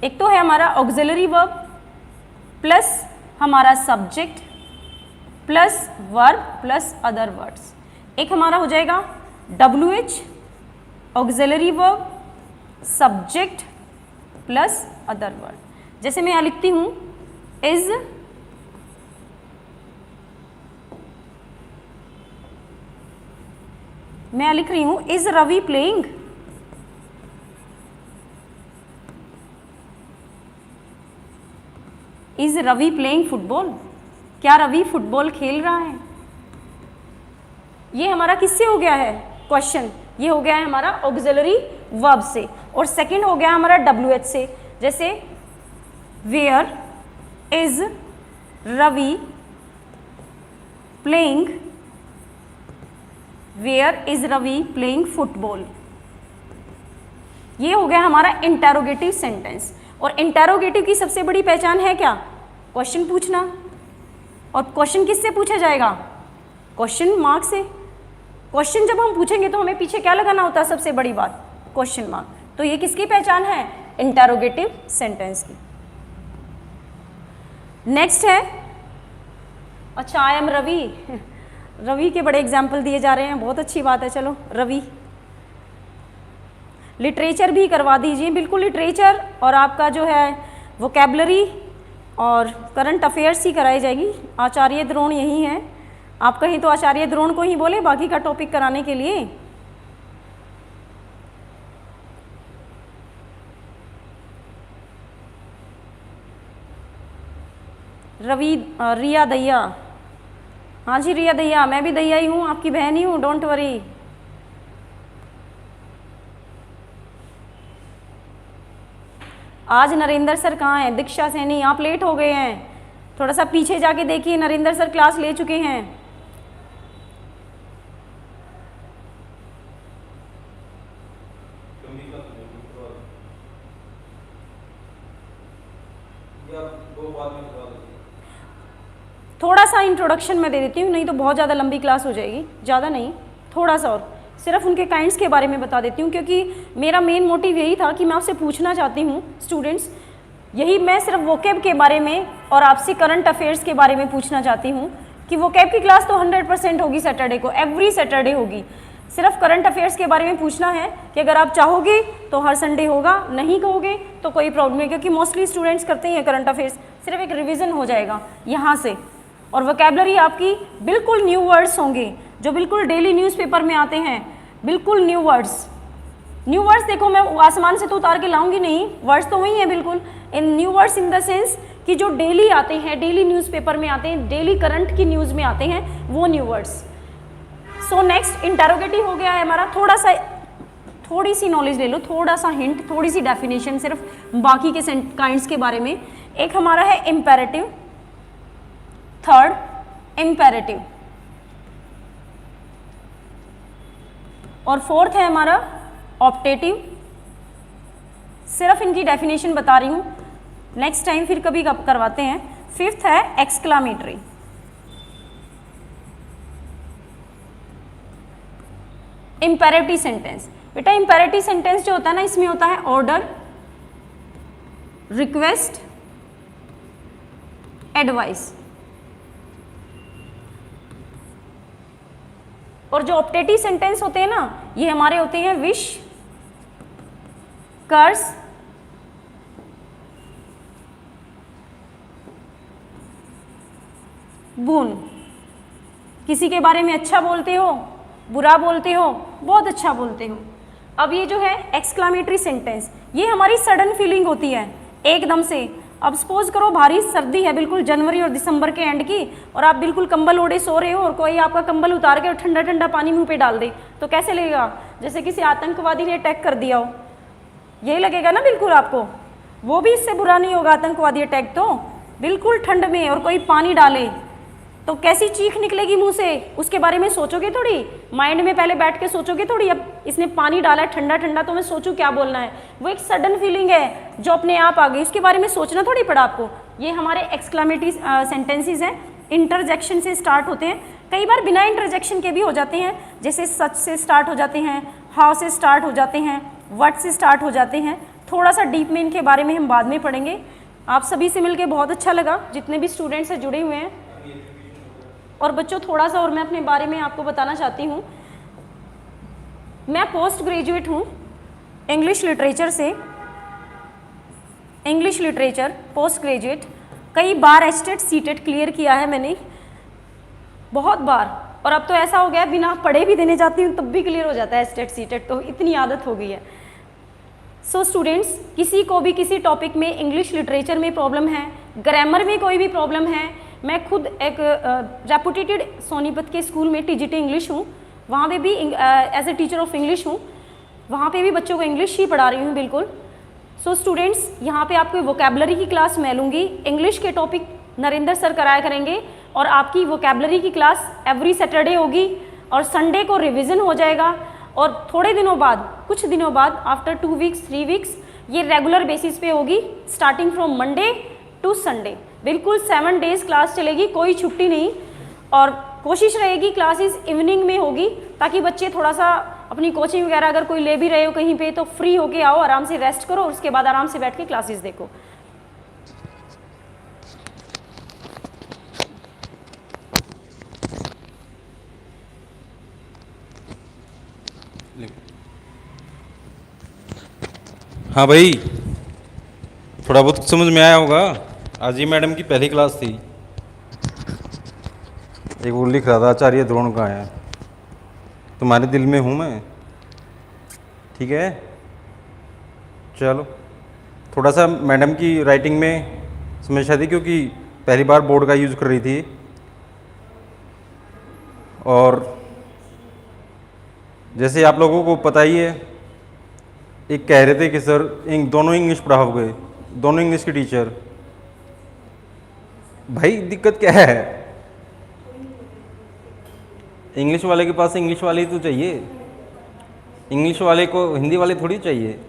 एक तो है हमारा ऑक्सिलरी वर्ब प्लस हमारा subject plus verb plus other words. एक हमारा हो जाएगा WH auxiliary verb subject plus other word. जैसे मैं यहाँ लिखती हूँ इज मैं लिख रही हूं is Ravi playing, is Ravi playing football, क्या रवि फुटबॉल खेल रहा है। ये हमारा किससे हो गया है क्वेश्चन, ये हो गया है हमारा ऑक्सिलरी वर्ब से, और सेकंड हो गया हमारा WH से, जैसे where is Ravi playing, where is Ravi playing football. ये हो गया हमारा इंटेरोगेटिव सेंटेंस। और इंटेरोगेटिव की सबसे बड़ी पहचान है क्या, क्वेश्चन पूछना। और क्वेश्चन किससे पूछा जाएगा, क्वेश्चन मार्क से। क्वेश्चन जब हम पूछेंगे तो हमें पीछे क्या लगाना होता है, सबसे बड़ी बात क्वेश्चन मार्क। तो ये किसकी पहचान है, इंटेरोगेटिव सेंटेंस की। नेक्स्ट है, अच्छा आई एम रवि, रवि के बड़े एग्जाम्पल दिए जा रहे हैं, बहुत अच्छी बात है। चलो रवि, लिटरेचर भी करवा दीजिए, बिल्कुल लिटरेचर और आपका जो है वोकेबलरी और करंट अफेयर्स ही कराई जाएगी। आचार्य द्रोण यही है, आप कहीं तो आचार्य द्रोण को ही बोले बाकी का टॉपिक कराने के लिए। रवि, रिया दैया, हाँ जी रिया दैया, मैं भी दैया ही हूँ, आपकी बहन ही हूँ, डोंट वरी। आज नरेंद्र सर कहाँ हैं, दीक्षा सैनी, आप लेट हो गए हैं, थोड़ा सा पीछे जाके देखिए, नरेंद्र सर क्लास ले चुके हैं। थोड़ा सा इंट्रोडक्शन मैं दे देती हूँ, नहीं तो बहुत ज़्यादा लंबी क्लास हो जाएगी, ज़्यादा नहीं, थोड़ा सा और सिर्फ उनके काइंड्स के बारे में बता देती हूँ, क्योंकि मेरा मेन मोटिव यही था कि मैं आपसे पूछना चाहती हूँ स्टूडेंट्स, यही मैं सिर्फ वोकेब के बारे में और आपसे करंट अफेयर्स के बारे में पूछना चाहती हूँ कि वोकेब की क्लास तो 100% होगी सैटरडे को, एवरी सैटरडे होगी। सिर्फ करंट अफेयर्स के बारे में पूछना है कि अगर आप चाहोगे तो हर संडे होगा, नहीं कहोगे तो कोई प्रॉब्लम नहीं, क्योंकि मोस्टली स्टूडेंट्स करते हैं करंट अफेयर्स, सिर्फ एक रिविज़न हो जाएगा यहाँ से। और वोकेबलरी आपकी बिल्कुल न्यू वर्ड्स होंगे जो बिल्कुल डेली न्यूज़पेपर में आते हैं, बिल्कुल न्यू वर्ड्स। न्यू वर्ड्स देखो मैं आसमान से तो उतार के लाऊंगी नहीं, वर्ड्स तो वही हैं बिल्कुल। In new words in the sense कि जो डेली आते हैं, डेली न्यूज़पेपर में आते हैं, डेली करंट की न्यूज़ में आते हैं, वो new words. So next interrogative हो गया है हमारा, थोड़ी सी नॉलेज ले लो, थोड़ा सा हिंट, थोड़ी सी डेफिनेशन सिर्फ बाकी के काइंड्स के बारे में। एक हमारा है इम्पेरेटिव, थर्ड इम्पेरेटिव, और फोर्थ है हमारा ऑप्टेटिव। सिर्फ इनकी डेफिनेशन बता रही हूँ, नेक्स्ट टाइम फिर कभी करवाते हैं। फिफ्थ है एक्सक्लामेटरी। इम्पेरेटिव सेंटेंस, बेटा इम्पेरेटिव सेंटेंस जो होता है ना, इसमें होता है ऑर्डर, रिक्वेस्ट, एडवाइस। और जो ऑप्टेटिव सेंटेंस होते हैं ना, ये हमारे होते हैं विश, कर्स, बून। किसी के बारे में अच्छा बोलते हो, बुरा बोलते हो, बहुत अच्छा बोलते हो। अब ये जो है एक्सक्लामेटरी सेंटेंस, ये हमारी सडन फीलिंग होती है एकदम से। अब सपोज करो भारी सर्दी है बिल्कुल जनवरी और दिसंबर के एंड की, और आप बिल्कुल कंबल ओढ़े सो रहे हो और कोई आपका कंबल उतार के ठंडा ठंडा पानी मुंह पे डाल दे, तो कैसे लगेगा, जैसे किसी आतंकवादी ने अटैक कर दिया हो, यही लगेगा ना बिल्कुल आपको। वो भी इससे बुरा नहीं होगा आतंकवादी अटैक, तो बिल्कुल ठंड में और कोई पानी डाले तो कैसी चीख निकलेगी मुंह से, उसके बारे में सोचोगे थोड़ी, माइंड में पहले बैठ के सोचोगे थोड़ी, अब इसने पानी डाला है ठंडा ठंडा तो मैं सोचूं क्या बोलना है। वो एक सडन फीलिंग है जो अपने आप आ गई, उसके बारे में सोचना थोड़ी पड़ा आपको। ये हमारे एक्सक्लामेटरी सेंटेंसेस हैं, इंटरजेक्शन से स्टार्ट होते हैं, कई बार बिना इंटरजेक्शन के भी हो जाते हैं, जैसे सच से स्टार्ट हो जाते हैं, हाउ से स्टार्ट हो जाते हैं, व्हाट से स्टार्ट हो जाते हैं। थोड़ा सा डीप में इनके बारे में हम बाद में पढ़ेंगे। आप सभी से मिलकर बहुत अच्छा लगा, जितने भी स्टूडेंट्स से जुड़े हुए हैं। और बच्चों थोड़ा सा और मैं अपने बारे में आपको बताना चाहती हूँ, मैं पोस्ट ग्रेजुएट हूँ इंग्लिश लिटरेचर से, इंग्लिश लिटरेचर पोस्ट ग्रेजुएट। कई बार एचटेट सीटेट क्लियर किया है मैंने, बहुत बार, और अब तो ऐसा हो गया है, बिना पढ़े भी देने जाती हूँ तब भी क्लियर हो जाता है स्टेट सीटेट, तो इतनी आदत हो गई है। सो स्टूडेंट्स, किसी को भी किसी टॉपिक में इंग्लिश लिटरेचर में प्रॉब्लम है, ग्रामर में कोई भी प्रॉब्लम है, मैं खुद एक रेपुटेटेड सोनीपत के स्कूल में टीजीटी इंग्लिश हूँ, वहाँ पे भी as a teacher of English हूँ, वहाँ पे भी बच्चों को इंग्लिश ही पढ़ा रही हूँ बिल्कुल। सो स्टूडेंट्स, यहाँ पे आपको वोकेबलरी की क्लास मैं लूँगी, इंग्लिश के टॉपिक नरेंद्र सर कराया करेंगे, और आपकी वोकेबलरी की क्लास एवरी सैटरडे होगी, और संडे को रिवीजन हो जाएगा, और थोड़े दिनों बाद, कुछ दिनों बाद, आफ्टर 2 वीक्स 3 वीक्स, ये रेगुलर बेसिस पे होगी, starting from Monday to Sunday, बिल्कुल 7 डेज क्लास चलेगी, कोई छुट्टी नहीं। और कोशिश रहेगी क्लासेस इवनिंग में होगी, ताकि बच्चे थोड़ा सा अपनी कोचिंग वगैरह अगर कोई ले भी रहे हो कहीं पे, तो फ्री होके आओ, आराम से रेस्ट करो, और उसके बाद आराम से बैठ के क्लासेस देखो। हाँ भाई, थोड़ा बहुत समझ में आया होगा। आज ही मैडम की पहली क्लास थी। एक वो लिख रहा था, आचार्य द्रोण का है, तुम्हारे दिल में हूँ मैं, ठीक है। चलो, थोड़ा सा मैडम की राइटिंग में समस्या थी, क्योंकि पहली बार बोर्ड का यूज़ कर रही थी, और जैसे आप लोगों को पता ही है, एक कह रहे थे कि सर दोनों इंग्लिश पढ़ाओगे, दोनों इंग्लिश के टीचर। भाई दिक्कत क्या है, इंग्लिश वाले के पास इंग्लिश वाले ही तो चाहिए, इंग्लिश वाले को हिंदी वाले थोड़ी चाहिए,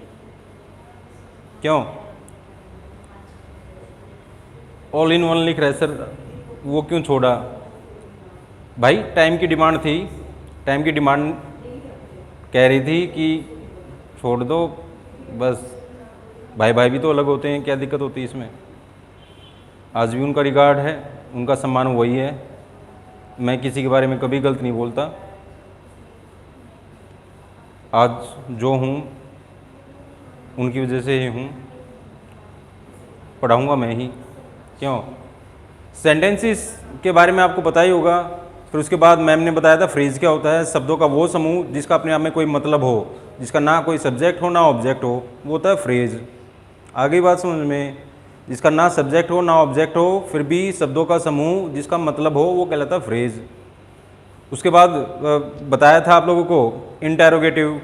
क्यों? ऑल इन वन लिख रहा है सर, वो क्यों छोड़ा? भाई टाइम की डिमांड थी, टाइम की डिमांड कह रही थी कि छोड़ दो बस, भाई भाई भी तो अलग होते हैं, क्या दिक्कत होती है इसमें? आज भी उनका रिगार्ड है, उनका सम्मान वही है, मैं किसी के बारे में कभी गलत नहीं बोलता। आज जो हूँ उनकी वजह से ही हूँ, पढ़ाऊँगा मैं ही, क्यों? सेंटेंसेस के बारे में आपको पता ही होगा। फिर उसके बाद मैम ने बताया था फ्रेज क्या होता है, शब्दों का वो समूह जिसका अपने आप में कोई मतलब हो, जिसका ना कोई सब्जेक्ट हो ना ऑब्जेक्ट हो, वो होता है फ्रेज। आगे बात समझ में, जिसका ना सब्जेक्ट हो ना ऑब्जेक्ट हो, फिर भी शब्दों का समूह जिसका मतलब हो, वो कहलाता है फ्रेज। उसके बाद बताया था आप लोगों को इंटेरोगेटिव,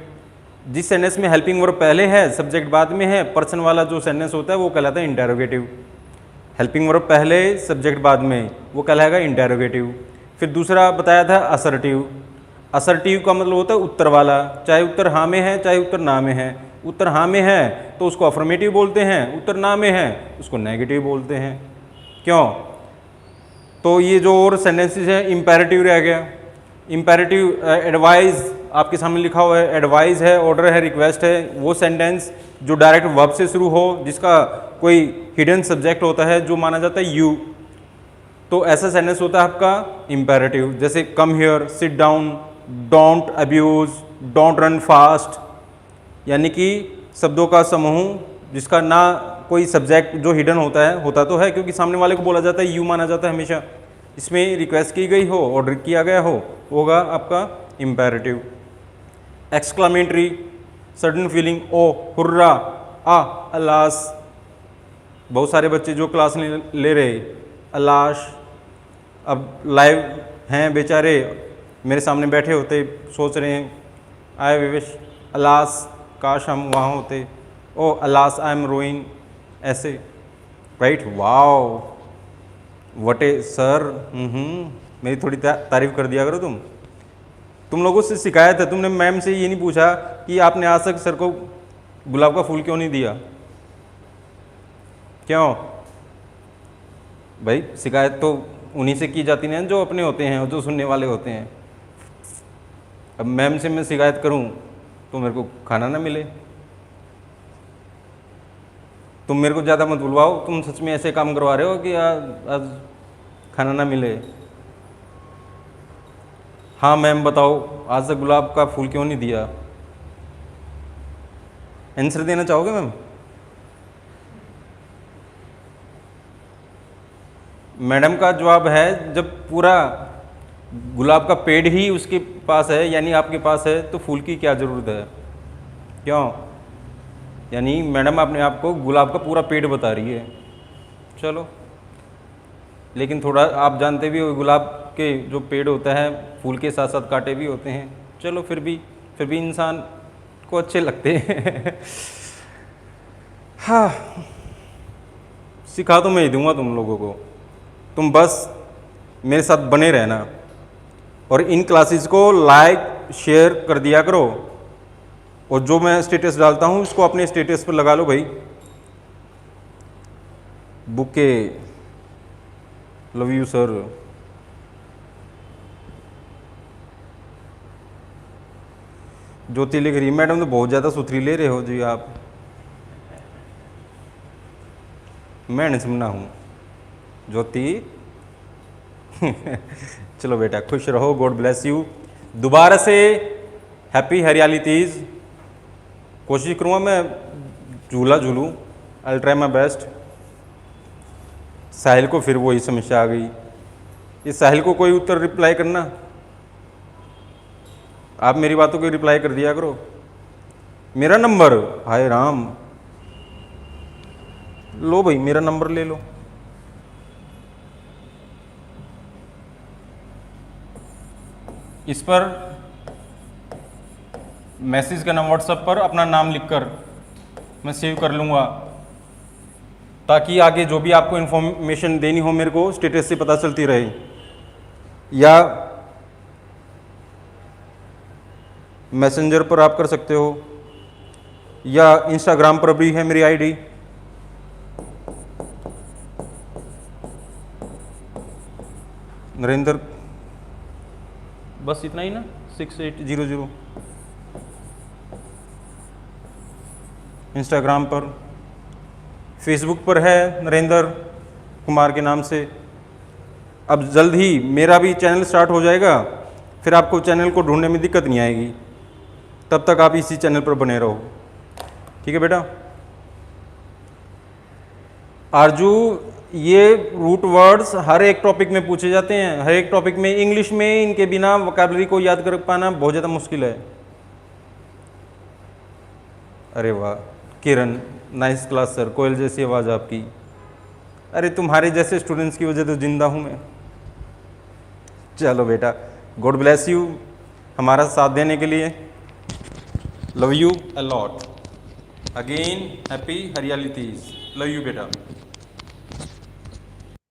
जिस सेंटेंस में हेल्पिंग वर्ब पहले है सब्जेक्ट बाद में है, पर्सन वाला जो सेंटेंस होता है वो कहलाता है इंटेरोगेटिव। हेल्पिंग वर्ब पहले सब्जेक्ट बाद में, वो कहलाएगा इंटेरोगेटिव। फिर दूसरा बताया था असर्टिव, असर्टिव का मतलब होता है उत्तर वाला, चाहे उत्तर हाँ में है चाहे उत्तर ना में है। उत्तर हाँ में है तो उसको अफर्मेटिव बोलते हैं, उत्तर ना में है उसको नेगेटिव बोलते हैं, क्यों? तो ये जो और सेंटेंसेस है, इम्पेरेटिव रह गया। इम्पेरेटिव एडवाइज आपके सामने लिखा हुआ है, एडवाइज है, ऑर्डर है, रिक्वेस्ट है, वो सेंटेंस जो डायरेक्ट वर्ब से शुरू हो, जिसका कोई हिडन सब्जेक्ट होता है जो माना जाता है यू, तो ऐसा सेंटेंस होता है आपका इम्पेरेटिव। जैसे come here, sit down, don't abuse, don't run fast, यानी कि शब्दों का समूह जिसका ना कोई सब्जेक्ट जो हिडन होता है, होता तो है क्योंकि सामने वाले को बोला जाता है, यू माना जाता है हमेशा, इसमें रिक्वेस्ट की गई हो, ऑर्डर किया गया हो, होगा आपका इम्पेरेटिव। एक्सक्लामेटरी, सडन फीलिंग, ओ, हुर्रा, आ, अलास, बहुत सारे बच्चे जो क्लास ले रहे अलाश, अब लाइव हैं बेचारे, मेरे सामने बैठे होते, सोच रहे हैं आए विवेश, अलास काश हम वहाँ होते, ओ अलास आई एम रोइंग, ऐसे, right? Wow, what A sir, मेरी थोड़ी तारीफ कर दिया करो तुम लोगों से शिकायत है, तुमने मैम से ये नहीं पूछा कि आपने आज तक सर को गुलाब का फूल क्यों नहीं दिया, क्यों? भाई शिकायत तो उन्हीं से की जाती है जो अपने होते हैं और जो सुनने वाले होते हैं। अब मैम से मैं शिकायत करूं तो मेरे को खाना ना मिले, तुम मेरे को ज़्यादा मत बुलवाओ, तुम सच में ऐसे काम करवा रहे हो कि आज खाना ना मिले। हाँ मैम बताओ, आज तक गुलाब का फूल क्यों नहीं दिया? आंसर देना चाहोगे मैम? मैडम का जवाब है, जब पूरा गुलाब का पेड़ ही उसके पास है यानी आपके पास है, तो फूल की क्या ज़रूरत है? क्यों? यानी मैडम अपने आप को गुलाब का पूरा पेड़ बता रही है। चलो, लेकिन थोड़ा आप जानते भी हो गुलाब के जो पेड़ होता है फूल के साथ साथ कांटे भी होते हैं। चलो, फिर भी इंसान को अच्छे लगते हैं। हाँ, सिखा तो मैं ही दूंगा तुम लोगों को, तुम बस मेरे साथ बने रहना और इन क्लासेस को लाइक शेयर कर दिया करो, और जो मैं स्टेटस डालता हूँ उसको अपने स्टेटस पर लगा लो भाई। Bouquet, love you sir. Jyoti लिख रही, मैडम तो बहुत ज़्यादा सुथरी ले रहे हो जी आप। मैं निस्मना हूँ ज्योति। चलो बेटा, खुश रहो, गॉड ब्लेस यू। दोबारा से हैप्पी हरियाली तीज। कोशिश करूँगा मैं झूला झूलूँ, आई ट्राई माई बेस्ट। साहिल को फिर वही समस्या आ गई। इस साहिल को कोई उत्तर रिप्लाई करना, आप मेरी बातों को रिप्लाई कर दिया करो। मेरा नंबर, हाय राम, लो भाई मेरा नंबर ले लो। इस पर मैसेज करना व्हाट्सएप पर, अपना नाम लिखकर मैं सेव कर लूँगा, ताकि आगे जो भी आपको इन्फॉर्मेशन देनी हो मेरे को स्टेटस से पता चलती रहे। या मैसेंजर पर आप कर सकते हो, या इंस्टाग्राम पर भी है मेरी आईडी। नरेंद्र, बस इतना ही ना, 6800 इंस्टाग्राम पर। फेसबुक पर है नरेंद्र कुमार के नाम से। अब जल्द ही मेरा भी चैनल स्टार्ट हो जाएगा, फिर आपको चैनल को ढूंढने में दिक्कत नहीं आएगी। तब तक आप इसी चैनल पर बने रहो, ठीक है बेटा। आरजू, ये रूट वर्ड्स हर एक टॉपिक में पूछे जाते हैं, हर एक टॉपिक में। इंग्लिश में इनके बिना वोकैबुलरी को याद कर पाना बहुत ज़्यादा मुश्किल है। अरे वाह किरण, नाइस क्लास सर, कोयल जैसी आवाज़ आपकी। अरे तुम्हारे जैसे स्टूडेंट्स की वजह तो जिंदा हूँ मैं। चलो बेटा, गॉड ब्लेस यू हमारा साथ देने के लिए। Love you a lot. Again happy हरियाली तीज। लव यू बेटा।